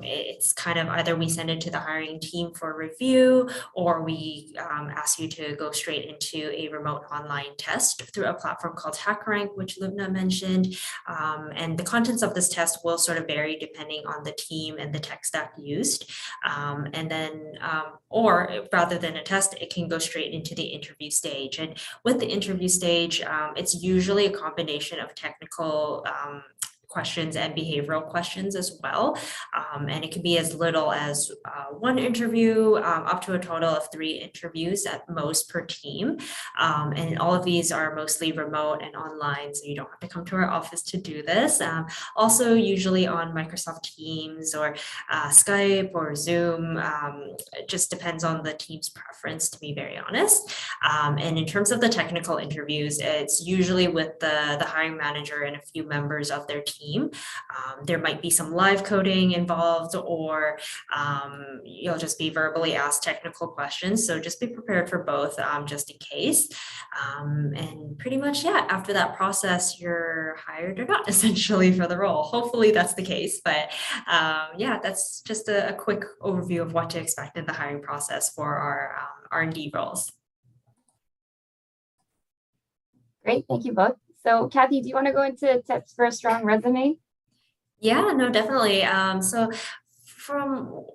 Speaker 5: it's kind of either we send it to the hiring team for review, or we ask you to go straight into a remote online test through a platform called HackerRank, which Lubna mentioned. And the contents of this test will sort of vary depending on the team and the tech stack used. And then, or rather than a test, it can go straight into the interview stage. And with the interview stage, it's usually a combination of technical questions and behavioral questions as well. And it can be as little as one interview up to a total of 3 interviews at most per team. And all of these are mostly remote and online, so you don't have to come to our office to do this. Also, usually on Microsoft Teams or Skype or Zoom. It just depends on the team's preference, to be very honest. And in terms of the technical interviews, it's usually with the hiring manager and a few members of their team. There might be some live coding involved, or you'll just be verbally asked technical questions. So just be prepared for both, just in case. And pretty much, yeah, after that process, you're hired or not, essentially, for the role. Hopefully that's the case. But yeah, that's just a quick overview of what to expect in the hiring process for our R&D roles.
Speaker 3: Great, thank you both. So Kathy, do you want to go into tips for a strong resume?
Speaker 5: Yeah, no, definitely. So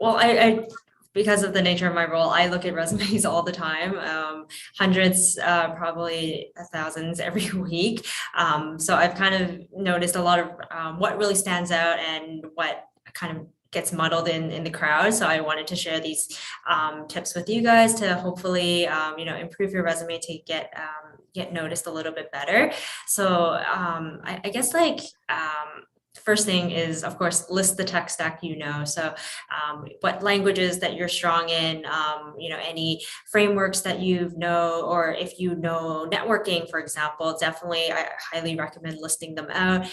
Speaker 5: I because of the nature of my role, I look at resumes all the time, hundreds, probably thousands every week. So I've kind of noticed a lot of what really stands out and what kind of gets muddled in the crowd. So I wanted to share these tips with you guys to hopefully improve your resume to get noticed a little bit better. So I guess first thing is, of course, list the tech stack so what languages that you're strong in, any frameworks that or if you know networking, for example, definitely I highly recommend listing them out.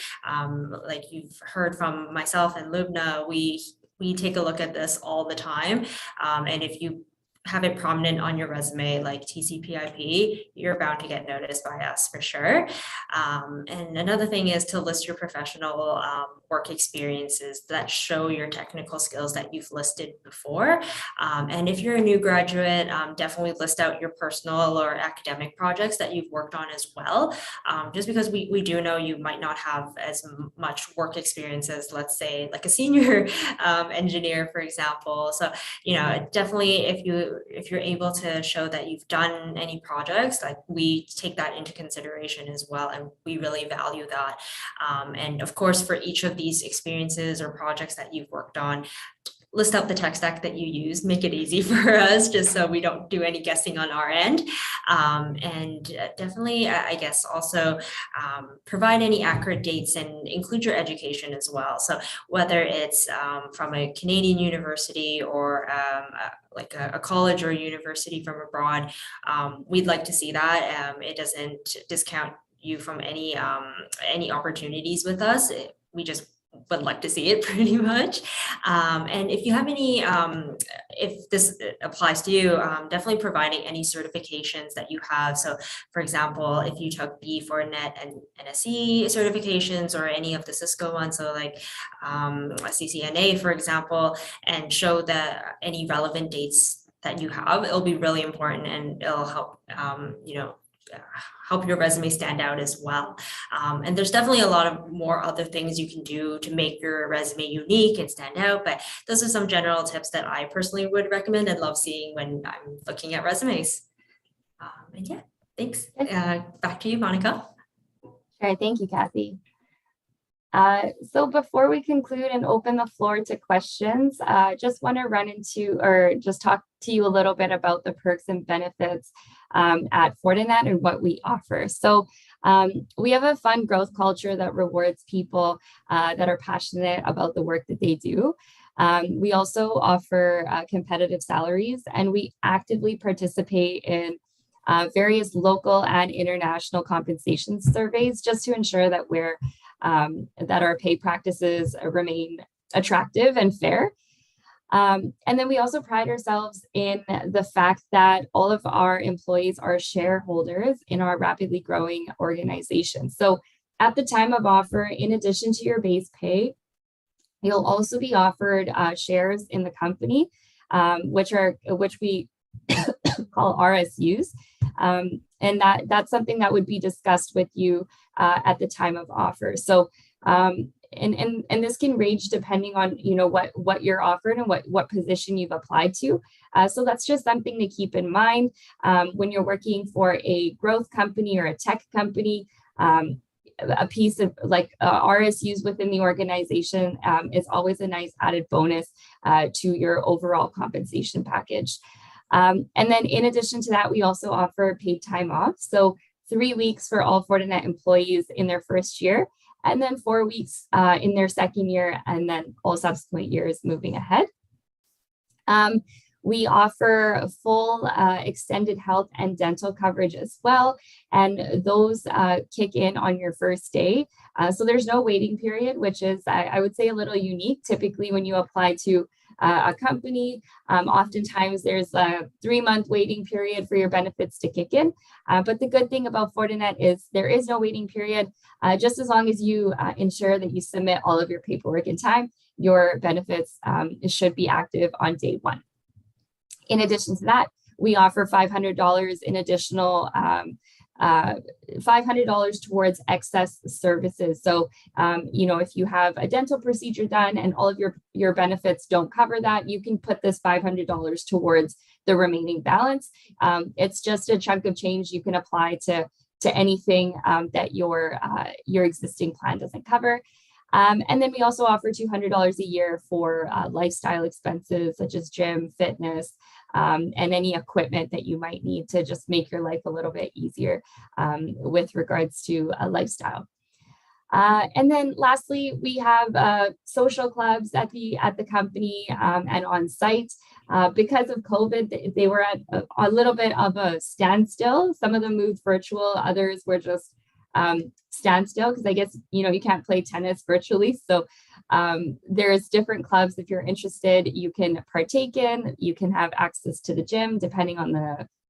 Speaker 5: Like you've heard from myself and Lubna, we take a look at this all the time. And if you have it prominent on your resume like TCP/IP, you're bound to get noticed by us for sure. And another thing is to list your professional work experiences that show your technical skills that you've listed before. And if you're a new graduate, definitely list out your personal or academic projects that you've worked on as well. Just because we do know you might not have as much work experience as, let's say, like a senior engineer, for example. So, definitely if you're able to show that you've done any projects, like we take that into consideration as well, and we really value that. And of course, for each of these experiences or projects that you've worked on, list out the tech stack that you use, make it easy for us, just so we don't do any guessing on our end. And definitely, I guess, also provide any accurate dates and include your education as well. So whether it's from a Canadian university or like a college or a university from abroad, we'd like to see that. It doesn't discount you from any opportunities with us. We just would like to see it pretty much. And if you have any, if this applies to you, definitely providing any certifications that you have. So for example, if you took the Fortinet and NSE certifications or any of the Cisco ones, so like CCNA, for example, and show that any relevant dates that you have, it'll be really important, and it'll help, help your resume stand out as well. And there's definitely a lot of more other things you can do to make your resume unique and stand out, but those are some general tips that I personally would recommend and love seeing when I'm looking at resumes. And yeah, thanks. Back to you, Monica.
Speaker 3: Sure, thank you, Kathy. So before we conclude and open the floor to questions, just want to run into or just talk to you a little bit about the perks and benefits at Fortinet and what we offer. So we have a fun growth culture that rewards people that are passionate about the work that they do. We also offer competitive salaries, and we actively participate in various local and international compensation surveys just to ensure that that our pay practices remain attractive and fair. And then we also pride ourselves in the fact that all of our employees are shareholders in our rapidly growing organization. So at the time of offer, in addition to your base pay, you'll also be offered shares in the company, which we call RSUs. And that's something that would be discussed with you at the time of offer. So and this can range depending on what you're offered and what position you've applied to. So that's just something to keep in mind when you're working for a growth company or a tech company. A piece of RSUs within the organization is always a nice added bonus to your overall compensation package. And then in addition to that, we also offer paid time off. So 3 weeks for all Fortinet employees in their first year, and then 4 weeks in their second year, and then all subsequent years moving ahead. We offer full extended health and dental coverage as well, and those kick in on your first day. So there's no waiting period, which is, I would say, a little unique. Typically, when you apply to a company, oftentimes there's a 3-month waiting period for your benefits to kick in. But the good thing about Fortinet is there is no waiting period. Just as long as you ensure that you submit all of your paperwork in time, your benefits should be active on day 1. In addition to that, we offer $500 in additional $500 towards excess services. So, if you have a dental procedure done and all of your benefits don't cover that, you can put this $500 towards the remaining balance. It's just a chunk of change you can apply to anything that your existing plan doesn't cover. And then we also offer $200 a year for lifestyle expenses such as gym, fitness, and any equipment that you might need to just make your life a little bit easier with regards to a lifestyle. And then lastly, we have social clubs at the company and on site. Because of COVID, they were at a little bit of a standstill. Some of them moved virtual, others were just standstill because I guess you can't play tennis virtually. So there's different clubs. If you're interested, you can partake in. You can have access to the gym depending on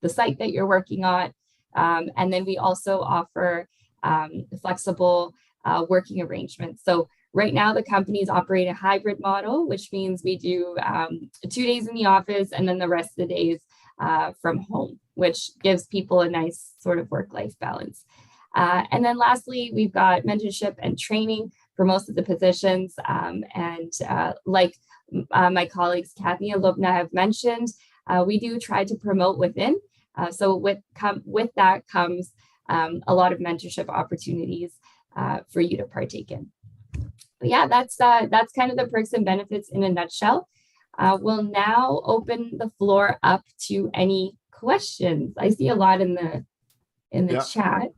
Speaker 3: the site that you're working on. And then we also offer flexible working arrangements. So right now the companies operate a hybrid model, which means we do 2 days in the office and then the rest of the days from home, which gives people a nice sort of work-life balance. And then lastly, we've got mentorship and training for most of the positions. Like my colleagues, Kathy and Lubna have mentioned, we do try to promote within. So with that comes a lot of mentorship opportunities for you to partake in. But yeah, that's kind of the perks and benefits in a nutshell. We'll now open the floor up to any questions. I see a lot in the chat.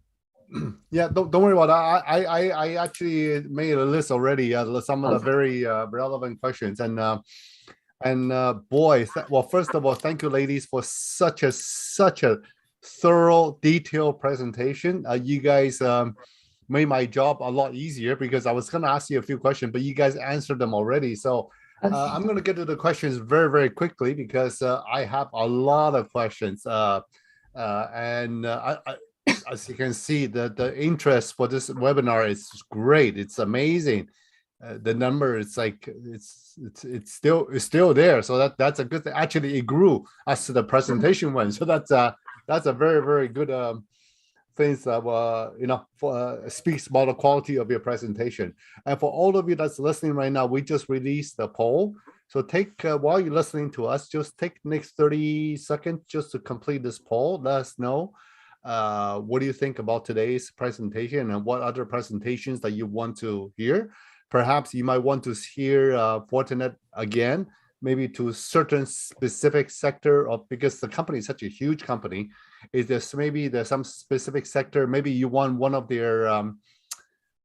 Speaker 2: Yeah, don't worry about that. I actually made a list already. Some of the very relevant questions, and boy, well, first of all, thank you, ladies, for such a thorough, detailed presentation. You guys made my job a lot easier because I was going to ask you a few questions, but you guys answered them already. So I'm going to get to the questions very, very quickly because I have a lot of questions, and as you can see, the interest for this webinar is great. It's amazing. The number, it's still there. So that's a good thing. Actually, it grew as the presentation went. So that's a very, very good things that speaks about the quality of your presentation. And for all of you that's listening right now, we just released the poll. So take while you're listening to us, just take next 30 seconds just to complete this poll. Let us know. What do you think about today's presentation and what other presentations that you want to hear? Perhaps you might want to hear Fortinet again maybe to certain specific sector, or because the company is such a huge company, is there's some specific sector, maybe you want one of their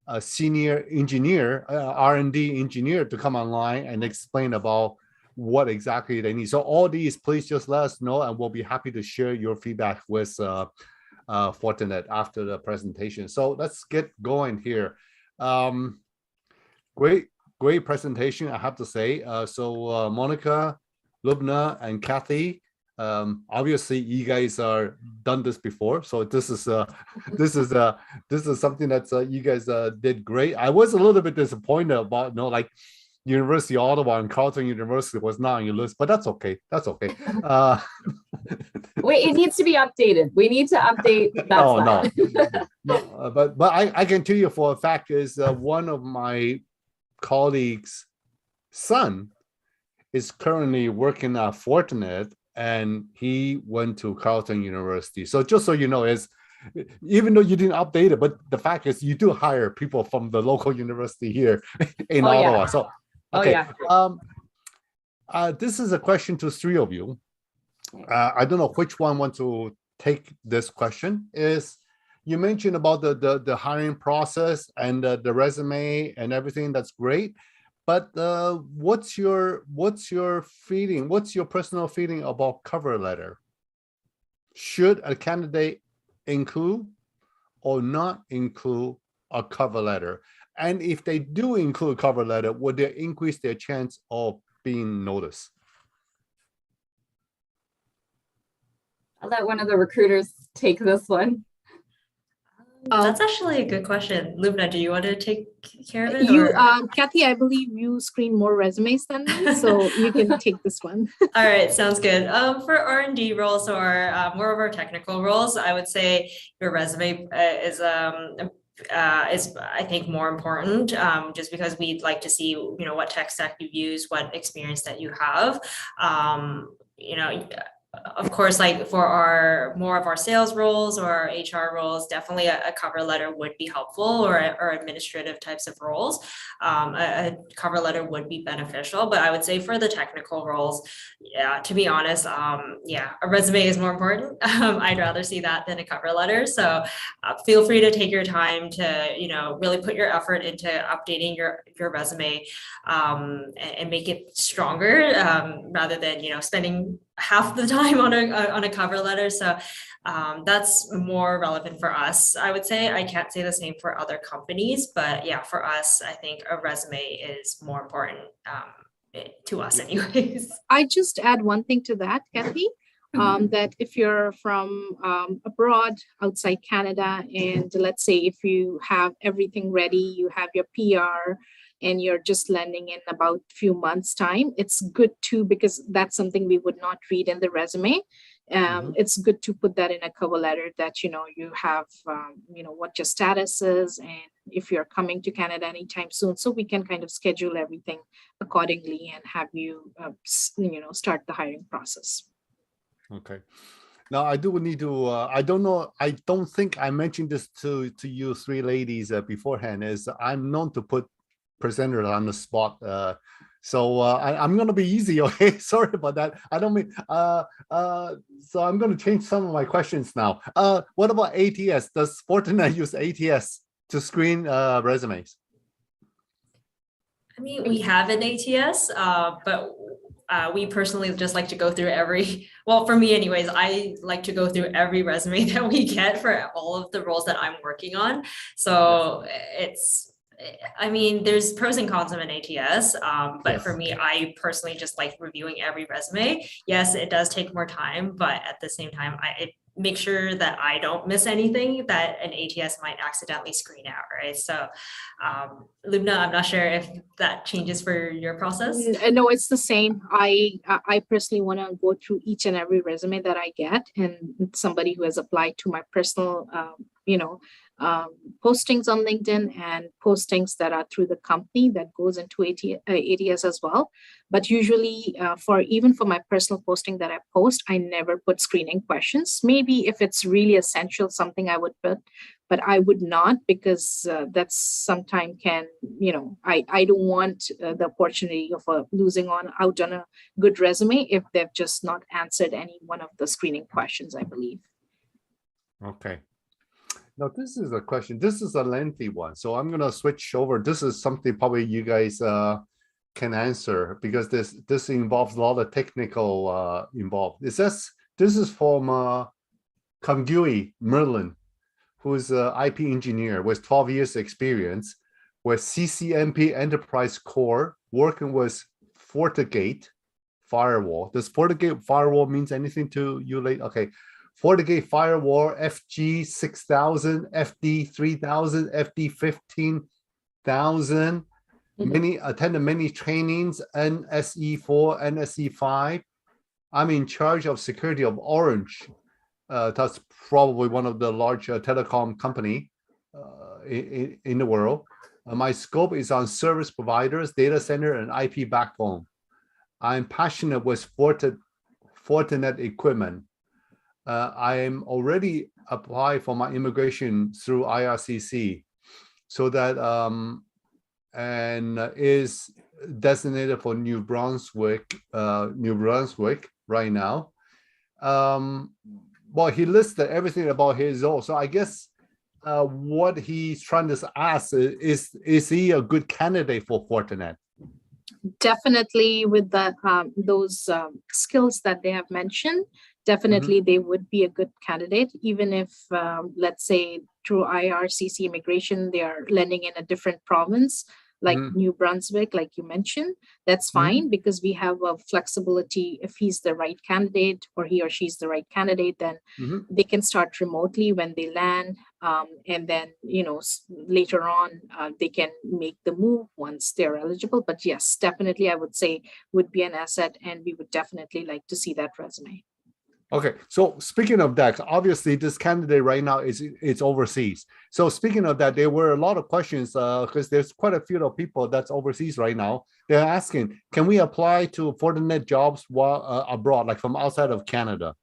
Speaker 2: a senior engineer, R&D engineer to come online and explain about what exactly they need. So all these, please just let us know, and we'll be happy to share your feedback with Fortinet after the presentation. So let's get going here. Great presentation, I have to say. So Monica, Lubna, and Kathy, obviously you guys are done this before, so this is something that you guys did great. I was a little bit disappointed about, like University of Ottawa and Carleton University was not on your list, but that's okay.
Speaker 3: Wait, it needs to be updated. We need to update that.
Speaker 2: No, but I can tell you for a fact is one of my colleagues' son is currently working at Fortinet, and he went to Carleton University. So just so you know, is even though you didn't update it, but the fact is you do hire people from the local university here in Ottawa. Yeah. So okay, this is a question to three of you. I don't know which one wants to take this question. Is you mentioned about the hiring process and the resume and everything. That's great. But what's your feeling? What's your personal feeling about cover letter? Should a candidate include or not include a cover letter? And if they do include a cover letter, would they increase their chance of being noticed?
Speaker 3: I'll let one of the recruiters take this one.
Speaker 5: That's actually a good question. Lubna, do you want to take care of it?
Speaker 4: Kathy, I believe you screen more resumes than me, so you can take this one.
Speaker 5: All right, sounds good. For R&D roles or more of our technical roles, I would say your resume is I think more important, just because we'd like to see, what tech stack you use, what experience that you have. Of course, like for more of our sales roles or our HR roles, definitely a cover letter would be helpful, or administrative types of roles. A cover letter would be beneficial, but I would say for the technical roles, to be honest, a resume is more important. I'd rather see that than a cover letter. So feel free to take your time to, really put your effort into updating your resume and make it stronger, rather than, spending half the time on a cover letter. So that's more relevant for us, I would say. I can't say the same for other companies, but yeah, for us, I think a resume is more important to us anyways.
Speaker 4: I just add one thing to that, Kathy, that if you're from abroad outside Canada, and let's say if you have everything ready, you have your PR, and you're just landing in about a few months' time, it's good too, because that's something we would not read in the resume. It's good to put that in a cover letter that, you have, what your status is, and if you're coming to Canada anytime soon, so we can kind of schedule everything accordingly and have you, start the hiring process. Okay.
Speaker 2: Now I do need to, I don't think I mentioned this to you three ladies beforehand, is I'm known to put presenters on the spot. So I'm going to be easy, okay? Sorry about that. I don't mean, so I'm going to change some of my questions now. What about ATS? Does Fortinet use ATS to screen resumes?
Speaker 5: I mean, we have an ATS, but we personally just like to go through for me anyways, I like to go through every resume that we get for all of the roles that I'm working on. So there's pros and cons of an ATS, but for me, I personally just like reviewing every resume. Yes, it does take more time, but at the same time, it make sure that I don't miss anything that an ATS might accidentally screen out, right? So, Lubna, I'm not sure if that changes for your process.
Speaker 4: No, it's the same. I personally want to go through each and every resume that I get, and somebody who has applied to my personal, postings on LinkedIn and postings that are through the company that goes into ATS as well. But usually even for my personal posting that I post, I never put screening questions. Maybe if it's really essential, something I would put, but I would not, because that's sometime can, I don't want the opportunity of losing out on a good resume if they've just not answered any one of the screening questions, I believe.
Speaker 2: Okay. Now, this is a question. This is a lengthy one, so I'm going to switch over. This is something probably you guys can answer, because this involves a lot of technical involved. It says this is from Kamgui Merlin, who's an IP engineer with 12 years experience with CCNP Enterprise Core, working with FortiGate firewall. Does FortiGate firewall means anything to you late? Okay. FortiGate firewall, FG6000, FD3000, FD15000. Attended many trainings, NSE4, NSE5. I'm in charge of security of Orange. That's probably one of the large telecom company in the world. My scope is on service providers, data center, and IP backbone. I'm passionate with Fortinet equipment. I am already applied for my immigration through IRCC, so that and is designated for New Brunswick right now. Well, he listed everything about his role, so I guess what he's trying to ask is he a good candidate for Fortinet?
Speaker 4: Definitely, with those skills that they have mentioned, definitely they would be a good candidate, even if, let's say, through IRCC immigration, they are landing in a different province, like New Brunswick, like you mentioned. That's fine, because we have a flexibility. If he's the right candidate, or he or she's the right candidate, then they can start remotely when they land. And then, later on, they can make the move once they're eligible. But yes, definitely, I would say would be an asset, and we would definitely like to see that resume.
Speaker 2: Okay, so speaking of that, obviously this candidate right now it's overseas. So speaking of that, there were a lot of questions because there's quite a few of people that's overseas right now. They're asking, can we apply to Fortinet jobs while abroad, like from outside of Canada?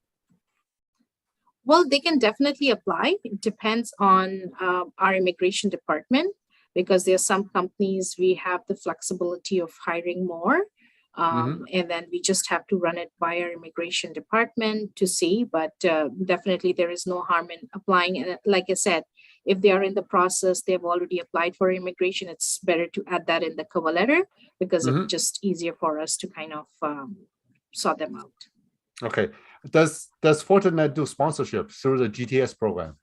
Speaker 4: Well, they can definitely apply. It depends on our immigration department, because there are some companies we have the flexibility of hiring more. And then we just have to run it by our immigration department to see, but definitely there is no harm in applying. And like I said, if they are in the process, they've already applied for immigration, it's better to add that in the cover letter, because it's just easier for us to kind of sort them out.
Speaker 2: Okay. Does Fortinet do sponsorship through the GTS program?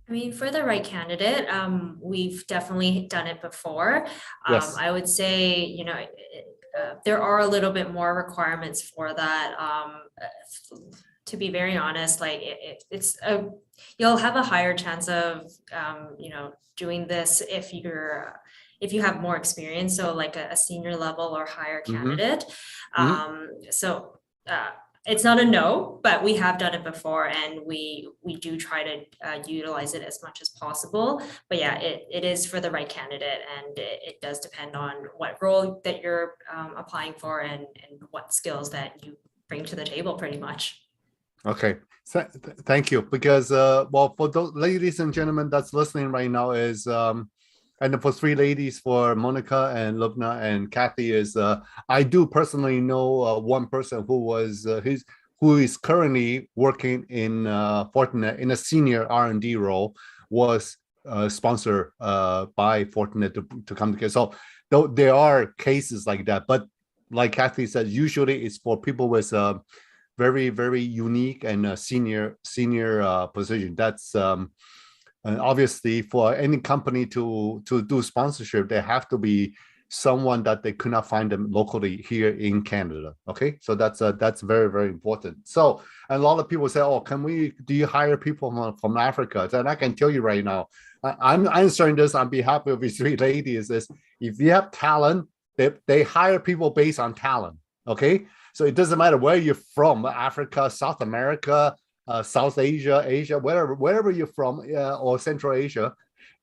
Speaker 5: I mean, for the right candidate, we've definitely done it before.
Speaker 2: Yes.
Speaker 5: I would say, there are a little bit more requirements for that. To be very honest, like you'll have a higher chance of, doing this if you have more experience. So like a senior level or higher candidate. It's not a no, but we have done it before, and we do try to utilize it as much as possible. But yeah, it is for the right candidate, and it does depend on what role that you're applying for and what skills that you bring to the table, pretty much.
Speaker 2: Okay, thank you. Because well, for those ladies and gentlemen that's listening right now is and for three ladies, for Monica and Lubna and Kathy, is I do personally know one person who is currently working in Fortinet in a senior R&D role, was sponsored by Fortinet to come together. So there are cases like that, but like Kathy said, usually it's for people with very, very unique and senior position. That's and obviously, for any company to do sponsorship, they have to be someone that they could not find them locally here in Canada. Okay, so that's very, very important. So a lot of people say, "Oh, do you hire people from Africa?" And I can tell you right now, I'm answering this on behalf of these three ladies. Is if you have talent, they hire people based on talent. Okay, so it doesn't matter where you're from, Africa, South America, South Asia, wherever you're from, or Central Asia,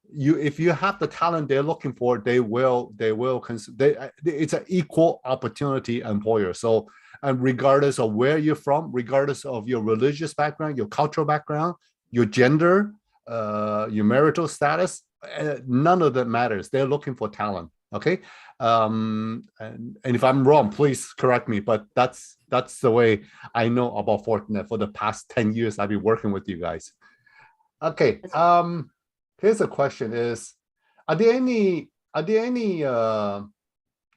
Speaker 2: if you have the talent they're looking for, they will consider. It's an equal opportunity employer. So, and regardless of where you're from, regardless of your religious background, your cultural background, your gender, your marital status, none of that matters. They're looking for talent. Okay. And if I'm wrong, please correct me, but that's the way I know about Fortinet for the past 10 years I've been working with you guys. Okay. Here's a question is, are there any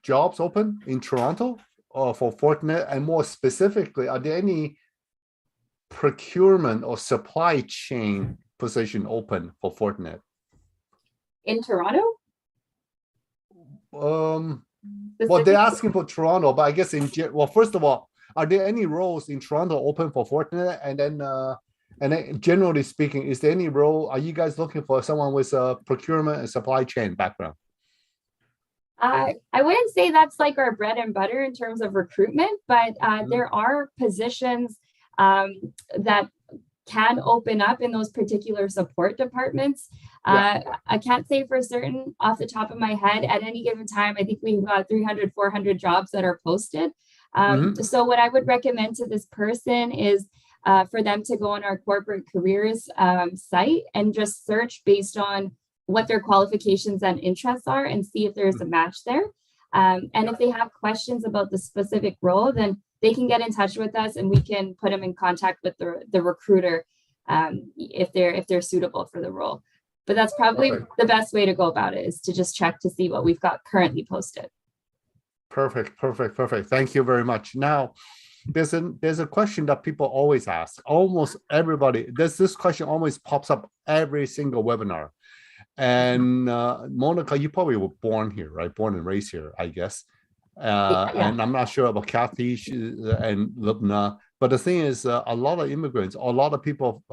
Speaker 2: jobs open in Toronto for Fortinet? And more specifically, are there any procurement or supply chain position open for Fortinet?
Speaker 3: In Toronto?
Speaker 2: Well, they're asking for Toronto, but I guess well, first of all, are there any roles in Toronto open for Fortinet? And then generally speaking, is there any role, are you guys looking for someone with a procurement and supply chain background?
Speaker 3: I wouldn't say that's like our bread and butter in terms of recruitment, but there are positions that can open up in those particular support departments. I can't say for certain off the top of my head at any given time. I think we've got 300, 400 jobs that are posted. So what I would recommend to this person is for them to go on our corporate careers site and just search based on what their qualifications and interests are and see if there's a match there. And if they have questions about the specific role, then they can get in touch with us and we can put them in contact with the recruiter if they're suitable for the role. But that's probably the best way to go about it, is to just check to see what we've got currently posted.
Speaker 2: Perfect. Thank you very much. Now, there's a question that people always ask. Almost everybody, this question always pops up every single webinar. And Monica, you probably were born here, right? Born and raised here, I guess. And I'm not sure about Kathy and Lubna, but the thing is, a lot of immigrants, a lot of people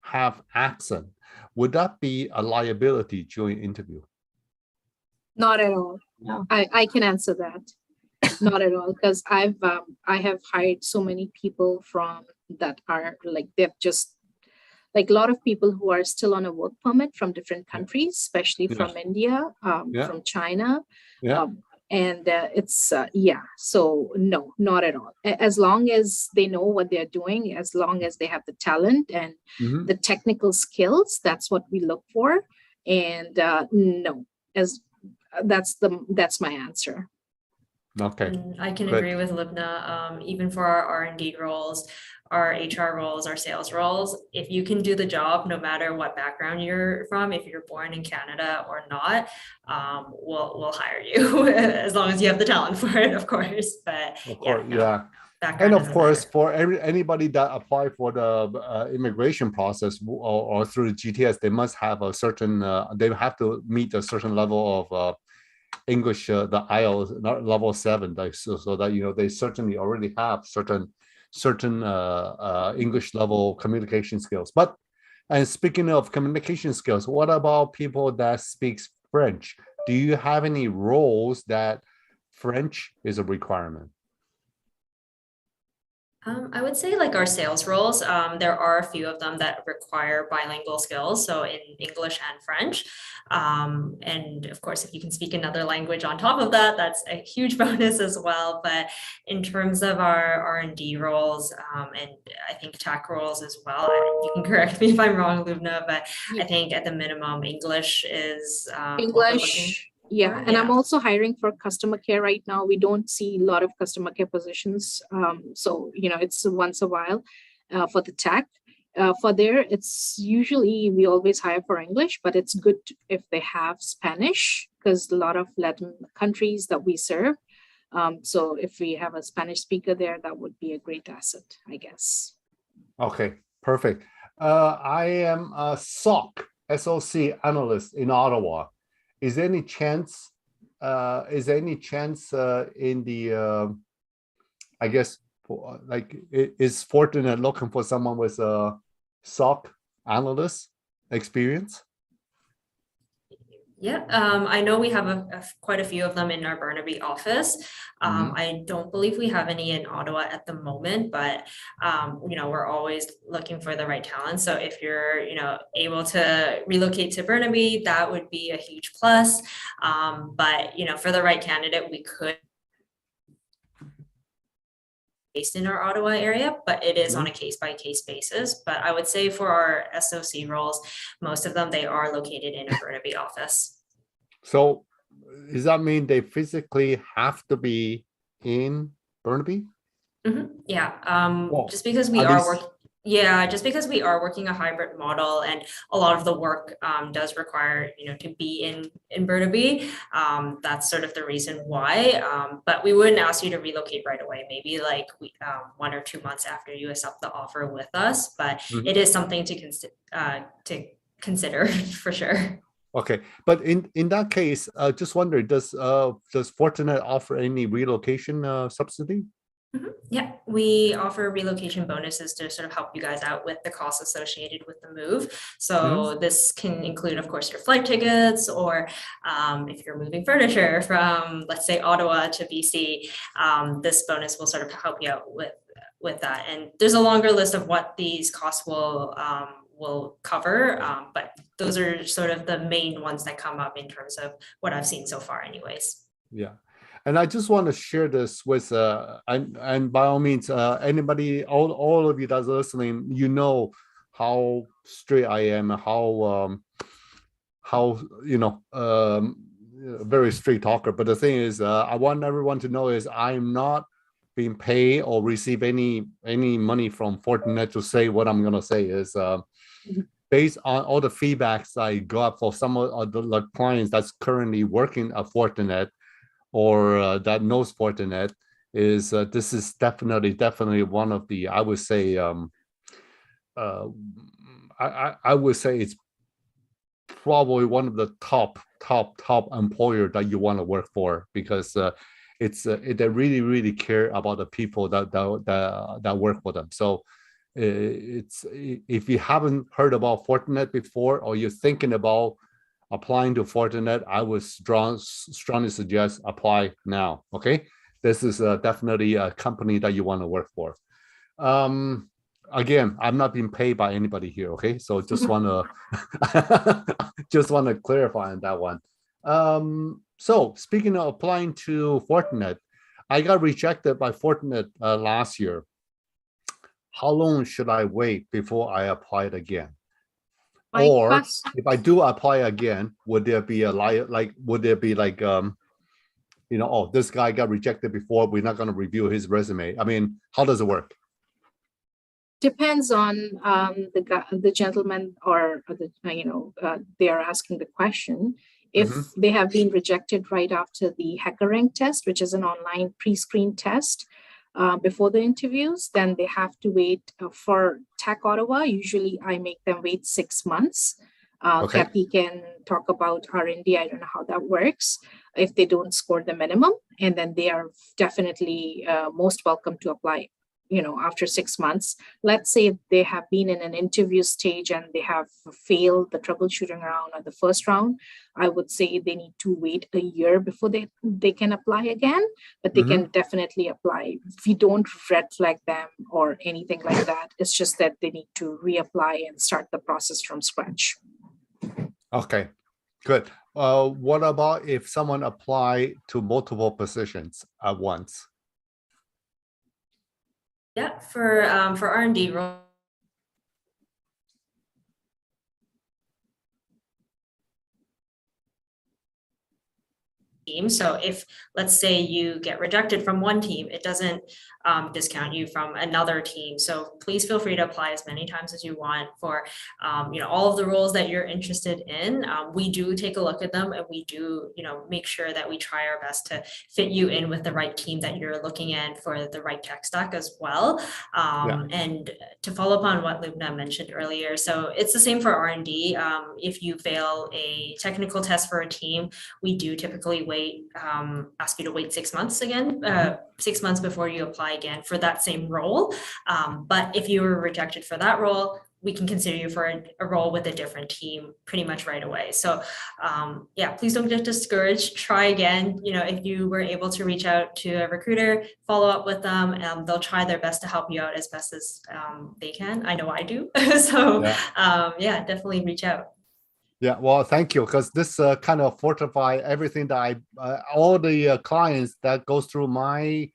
Speaker 2: have accent. Would that be a liability during interview?
Speaker 4: Not at all. No. I can answer that. Not at all, because I have hired so many people from that are like, they've just, like a lot of people who are still on a work permit from different countries, especially from India, from China. And it's, so no, not at all. As long as they know what they're doing, as long as they have the talent and the technical skills, that's what we look for. And no, that's my answer.
Speaker 2: Okay.
Speaker 5: And I can agree with Lubna. Even for our R&D roles, our HR roles, our sales roles, if you can do the job, no matter what background you're from, if you're born in Canada or not, we'll hire you as long as you have the talent for it, of course. But
Speaker 2: and of course, for anybody that apply for the immigration process or through the GTS, they must have a certain, they have to meet a certain level of English, the IELTS level 7, so that they certainly already have certain English level communication skills. And speaking of communication skills, what about people that speaks French? Do you have any roles that French is a requirement?
Speaker 5: I would say like our sales roles, there are a few of them that require bilingual skills, so in English and French. And of course, if you can speak another language on top of that, that's a huge bonus as well. But in terms of our R&D roles, and I think TAC roles as well, you can correct me if I'm wrong, Lubna, but I think at the minimum, English is
Speaker 4: English. And I'm also hiring for customer care right now. We don't see a lot of customer care positions. So, it's once a while for the TAC. For there, it's usually we always hire for English, but it's good if they have Spanish, because a lot of Latin countries that we serve. So if we have a Spanish speaker there, that would be a great asset, I guess.
Speaker 2: Okay, perfect. I am a SOC analyst in Ottawa. Is there any chance in the I guess is Fortinet looking for someone with a SOC analyst experience?
Speaker 5: Yeah, I know we have quite a few of them in our Burnaby office. I don't believe we have any in Ottawa at the moment, but we're always looking for the right talent. So if you're able to relocate to Burnaby, that would be a huge plus. But for the right candidate, we could based in our Ottawa area, but it is on a case-by-case basis. But I would say for our SOC roles, most of them, they are located in a Burnaby office.
Speaker 2: So does that mean they physically have to be in Burnaby?
Speaker 5: Yeah,
Speaker 2: Well,
Speaker 5: just because we are working. Yeah, just because we are working a hybrid model and a lot of the work does require, to be in Burnaby. That's sort of the reason why. But we wouldn't ask you to relocate right away. Maybe like 1 or 2 months after you accept the offer with us. But it is something to consider for sure.
Speaker 2: Okay, but in that case, just wondering, does Fortinet offer any relocation subsidy?
Speaker 5: Yeah, we offer relocation bonuses to sort of help you guys out with the costs associated with the move. So this can include, of course, your flight tickets, or if you're moving furniture from, let's say, Ottawa to BC, this bonus will sort of help you out with that. And there's a longer list of what these costs will cover, but those are sort of the main ones that come up in terms of what I've seen so far anyways.
Speaker 2: Yeah. And I just want to share this with, and by all means, anybody, all of you that's listening, how straight I am, how very straight talker. But the thing is, I want everyone to know is I'm not being paid or receive any money from Fortinet to say what I'm gonna say. Is based on all the feedbacks I got for some of the clients that's currently working at Fortinet, or that knows Fortinet, is this is definitely one of the, I would say, I would say it's probably one of the top employer that you want to work for, because they really care about the people that work for them. So it's, if you haven't heard about Fortinet before, or you're thinking about applying to Fortinet, I would strongly suggest apply now. Okay, this is definitely a company that you want to work for. Again, I'm not being paid by anybody here. Okay, so just want to clarify on that one. So speaking of applying to Fortinet, I got rejected by Fortinet last year. How long should I wait before I apply it again? Or if I do apply again, would there be oh, this guy got rejected before, we're not going to review his resume? I mean, how does it work?
Speaker 4: Depends on the gentleman, or they are asking the question. If they have been rejected right after the HackerRank test, which is an online pre-screen test, before the interviews, then they have to wait for TAC Ottawa. Usually I make them wait 6 months.
Speaker 2: Okay.
Speaker 4: Kathy can talk about R&D. I don't know how that works. If they don't score the minimum, and then they are definitely most welcome to apply, after 6 months. Let's say they have been in an interview stage and they have failed the troubleshooting round or the first round, I would say they need to wait a year before they can apply again, but they can definitely apply. We don't red flag them or anything like that. It's just that they need to reapply and start the process from scratch.
Speaker 2: Okay, good. What about if someone apply to multiple positions at once?
Speaker 5: Yeah, for R&D role. So if, let's say, you get rejected from one team, it doesn't discount you from another team. So please feel free to apply as many times as you want for all of the roles that you're interested in. We do take a look at them, and we do make sure that we try our best to fit you in with the right team that you're looking at for the right tech stack as well. And to follow up on what Lubna mentioned earlier, so it's the same for R&D. If you fail a technical test for a team, we do typically ask you to wait 6 months again, 6 months before you apply again for that same role. But if you were rejected for that role, we can consider you for a role with a different team pretty much right away. So please don't get discouraged. Try again. If you were able to reach out to a recruiter, follow up with them, and they'll try their best to help you out as best as they can. I know I do. So definitely reach out.
Speaker 2: Yeah, well, thank you, because this kind of fortify everything that all the clients that goes through my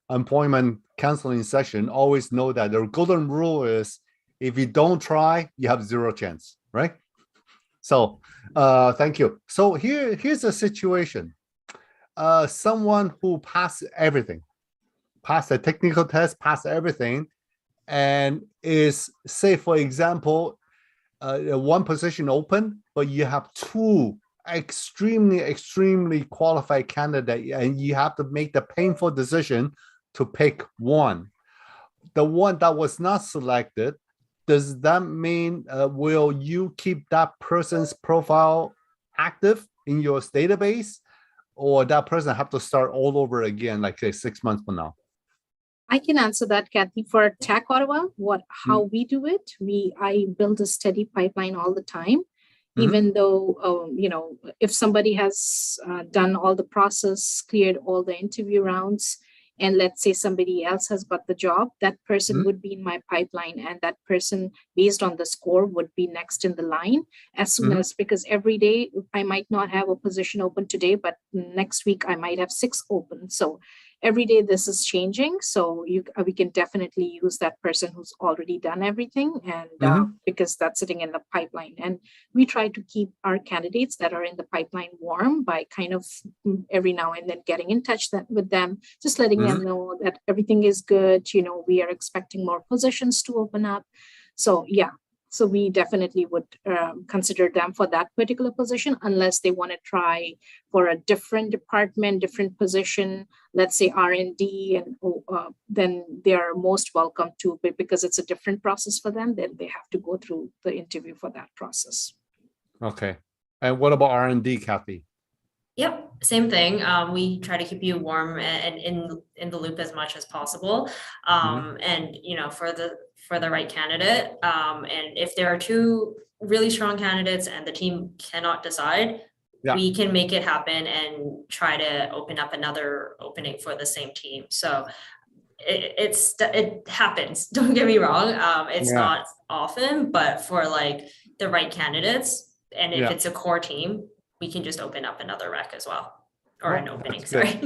Speaker 2: employment counseling session, always know that the golden rule is if you don't try, you have zero chance, right? So thank you. So here's a situation. Someone who passed everything, passed the technical test, passed everything, and is, say, for example, one position open, but you have two extremely qualified candidates, and you have to make the painful decision to pick one. The one that was not selected, does that mean will you keep that person's profile active in your database, or that person have to start all over again, like say 6 months from now?
Speaker 4: I can answer that, Kathy. For TAC Ottawa, how we do it, I build a steady pipeline all the time. Even though, if somebody has done all the process, cleared all the interview rounds, and let's say somebody else has got the job, that person would be in my pipeline, and that person, based on the score, would be next in the line as soon as, because every day I might not have a position open today, but next week I might have 6 open. So every day this is changing. So we can definitely use that person who's already done everything, and because that's sitting in the pipeline. And we try to keep our candidates that are in the pipeline warm by kind of every now and then getting in touch with them, just letting them know that everything is good. We are expecting more positions to open up. So yeah. So we definitely would consider them for that particular position, unless they want to try for a different department, different position, let's say R&D, and then they are most welcome to, but because it's a different process for them, then they have to go through the interview for that process.
Speaker 2: Okay. And what about R&D, Kathy?
Speaker 5: Yep, same thing. We try to keep you warm and in the loop as much as possible. And for the right candidate. And if there are 2 really strong candidates and the team cannot decide, we can make it happen and try to open up another opening for the same team. So it happens. Don't get me wrong. It's not often, but for like the right candidates, and if it's a core team, we can just open up another rec as well, or an opening. Sorry.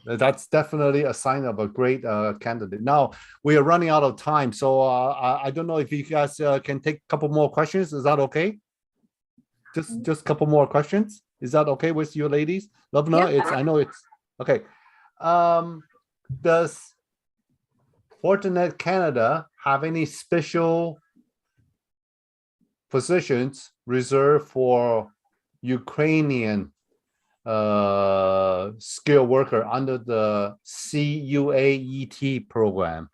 Speaker 2: That's definitely a sign of a great candidate. Now we are running out of time, so I don't know if you guys can take a couple more questions. Is that okay? Just a couple more questions. Is that okay with you, ladies? Lovna, I know it's okay. Does Fortinet Canada have any special positions reserved for Ukrainian skilled worker under the CUAET program?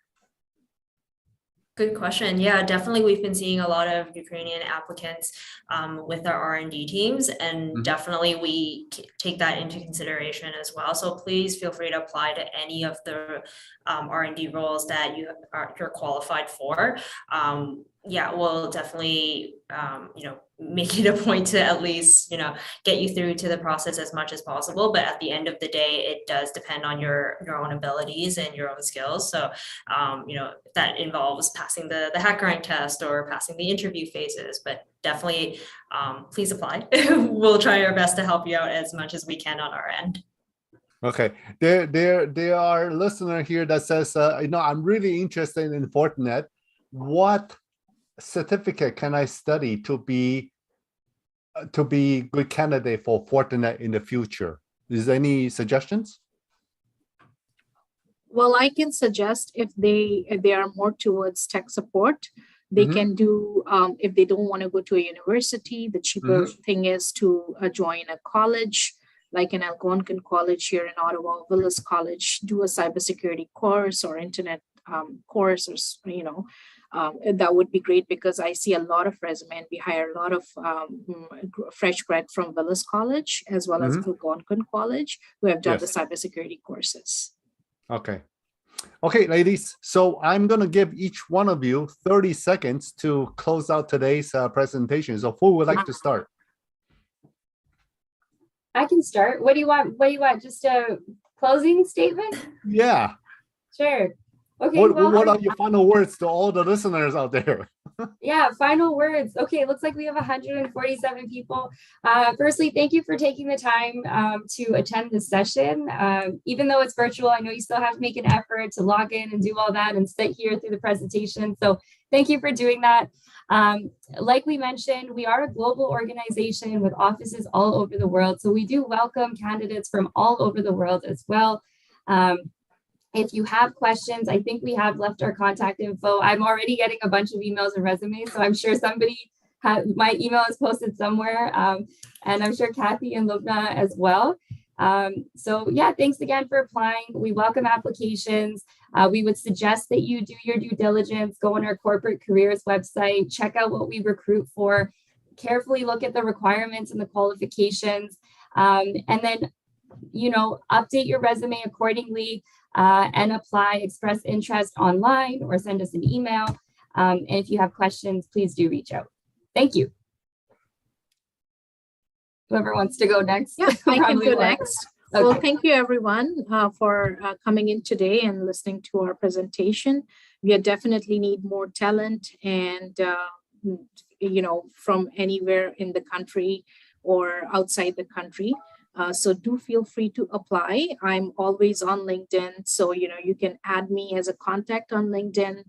Speaker 5: Good question. Yeah, definitely. We've been seeing a lot of Ukrainian applicants with our R&D teams, and definitely we take that into consideration as well. So please feel free to apply to any of the R&D roles that you're qualified for. Yeah, we'll definitely, make it a point to at least, get you through to the process as much as possible. But at the end of the day, it does depend on your own abilities and your own skills. So, that involves passing the hacker rank test or passing the interview phases. But definitely, please apply. We'll try our best to help you out as much as we can on our end.
Speaker 2: Okay, there are a listener here that says, I'm really interested in Fortinet. What certificate can I study to be good candidate for Fortinet in the future? Is there any suggestions?
Speaker 4: Well, I can suggest if they are more towards tech support, they can do, if they don't want to go to a university, the cheaper thing is to join a college, like an Algonquin College here in Ottawa, Willis College, do a cybersecurity course or internet course, or that would be great, because I see a lot of resume, and we hire a lot of fresh grad from Willis College as well as Algonquin College who have done the cybersecurity courses.
Speaker 2: Okay, ladies. So I'm going to give each one of you 30 seconds to close out today's presentation. So who would like to start?
Speaker 3: I can start. What do you want? Just a closing statement?
Speaker 2: Yeah.
Speaker 3: Sure. Okay,
Speaker 2: what are your final words to all the listeners out there?
Speaker 3: Yeah, final words. Okay, it looks like we have 147 people. Firstly, thank you for taking the time to attend this session. Even though it's virtual, I know you still have to make an effort to log in and do all that and sit here through the presentation. So thank you for doing that. Like we mentioned, we are a global organization with offices all over the world. So we do welcome candidates from all over the world as well. If you have questions, I think we have left our contact info. I'm already getting a bunch of emails and resumes, so I'm sure my email is posted somewhere, and I'm sure Kathy and Lubna as well. So yeah, thanks again for applying. We welcome applications. We would suggest that you do your due diligence, go on our corporate careers website, check out what we recruit for, carefully look at the requirements and the qualifications, and then, update your resume accordingly. And apply, express interest online or send us an email. And if you have questions, please do reach out. Thank you. Whoever wants to go next.
Speaker 4: Yeah, I can go
Speaker 3: will.
Speaker 4: next.
Speaker 3: Okay.
Speaker 4: Well, thank you everyone for coming in today and listening to our presentation. We definitely need more talent and, from anywhere in the country or outside the country. So do feel free to apply. I'm always on LinkedIn. So, you can add me as a contact on LinkedIn.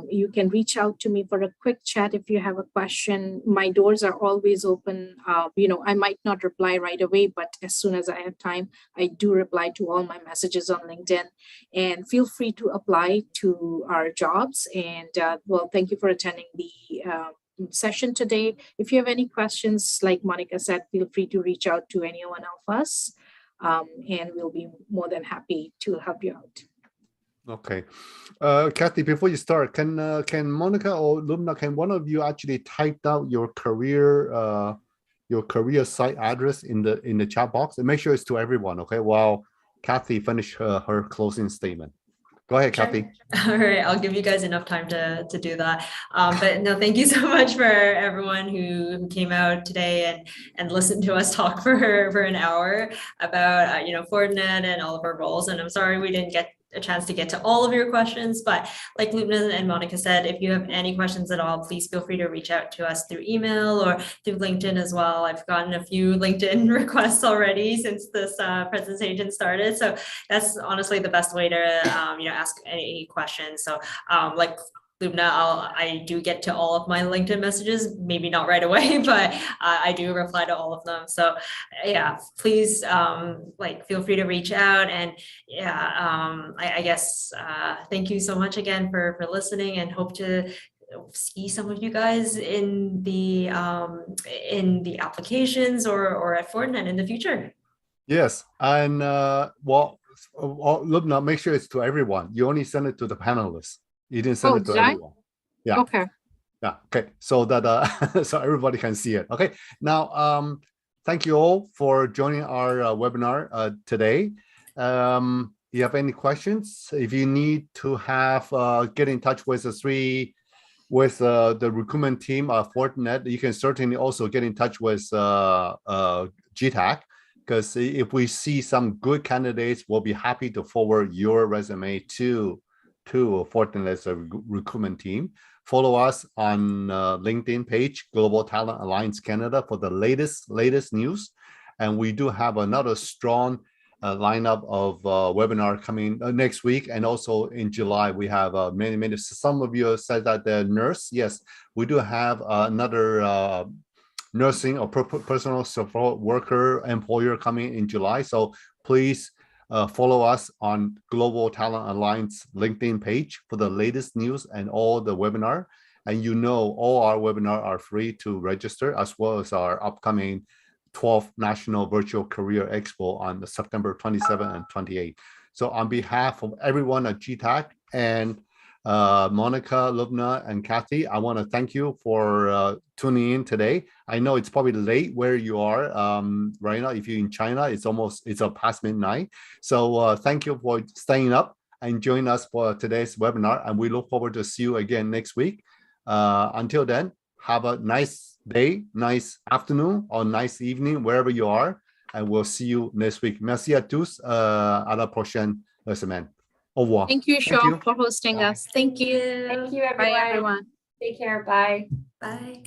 Speaker 4: You can reach out to me for a quick chat if you have a question. My doors are always open. I might not reply right away, but as soon as I have time, I do reply to all my messages on LinkedIn. And feel free to apply to our jobs. And thank you for attending the session today. If you have any questions, like Monica said, feel free to reach out to any one of us, and we'll be more than happy to help you out.
Speaker 2: Okay, Kathy, before you start, can Monica or Lumna, can one of you actually type out your career site address in the chat box and make sure it's to everyone? Okay, while Kathy finish her closing statement. Go ahead, Kathy.
Speaker 5: All right, I'll give you guys enough time to do that. But no, thank you so much for everyone who came out today and listened to us talk for an hour about Fortinet and all of our roles. And I'm sorry we didn't get a chance to get to all of your questions, but like Lubna and Monica said, if you have any questions at all, please feel free to reach out to us through email or through LinkedIn as well. I've gotten a few LinkedIn requests already since this presentation started. So that's honestly the best way to ask any questions. So like Lubna, I do get to all of my LinkedIn messages, maybe not right away, but I do reply to all of them. So yeah, please feel free to reach out. And yeah, I guess thank you so much again for listening, and hope to see some of you guys in the applications or at Fortinet in the future.
Speaker 2: Yes, and Lubna, make sure it's to everyone. You only send it to the panelists. You didn't send it to everyone. Yeah.
Speaker 4: Okay.
Speaker 2: Yeah. Okay. So that so everybody can see it. Okay. Now, thank you all for joining our webinar today. You have any questions? If you need to get in touch with the recruitment team of Fortinet, you can certainly also get in touch with G-TAC, because if we see some good candidates, we'll be happy to forward your resume to Fortinet's recruitment team. Follow us on LinkedIn page, Global Talent Alliance Canada, for the latest news. And we do have another strong lineup of webinar coming next week, and also in July we have many. Some of you said that the nurse. Yes, we do have another nursing or personal support worker employer coming in July. So please follow us on Global Talent Alliance LinkedIn page for the latest news and all the webinar. And all our webinars are free to register, as well as our upcoming 12th National Virtual Career Expo on September 27 and 28. So on behalf of everyone at G-TAC and Monica, Lubna, and Kathy, I want to thank you for tuning in today. I know it's probably late where you are right now. If you're in China, it's past midnight. So thank you for staying up and joining us for today's webinar, and we look forward to see you again next week. Until then, have a nice day, nice afternoon, or nice evening wherever you are, and we'll see you next week. Merci à tous. À la prochaine semaine. Au revoir.
Speaker 4: Thank you,
Speaker 2: Thank
Speaker 4: Shaw,
Speaker 2: you.
Speaker 4: for hosting us.
Speaker 5: Thank you.
Speaker 3: Thank you,
Speaker 4: Bye,
Speaker 3: everyone.
Speaker 4: everyone.
Speaker 3: Take care. Bye.
Speaker 5: Bye.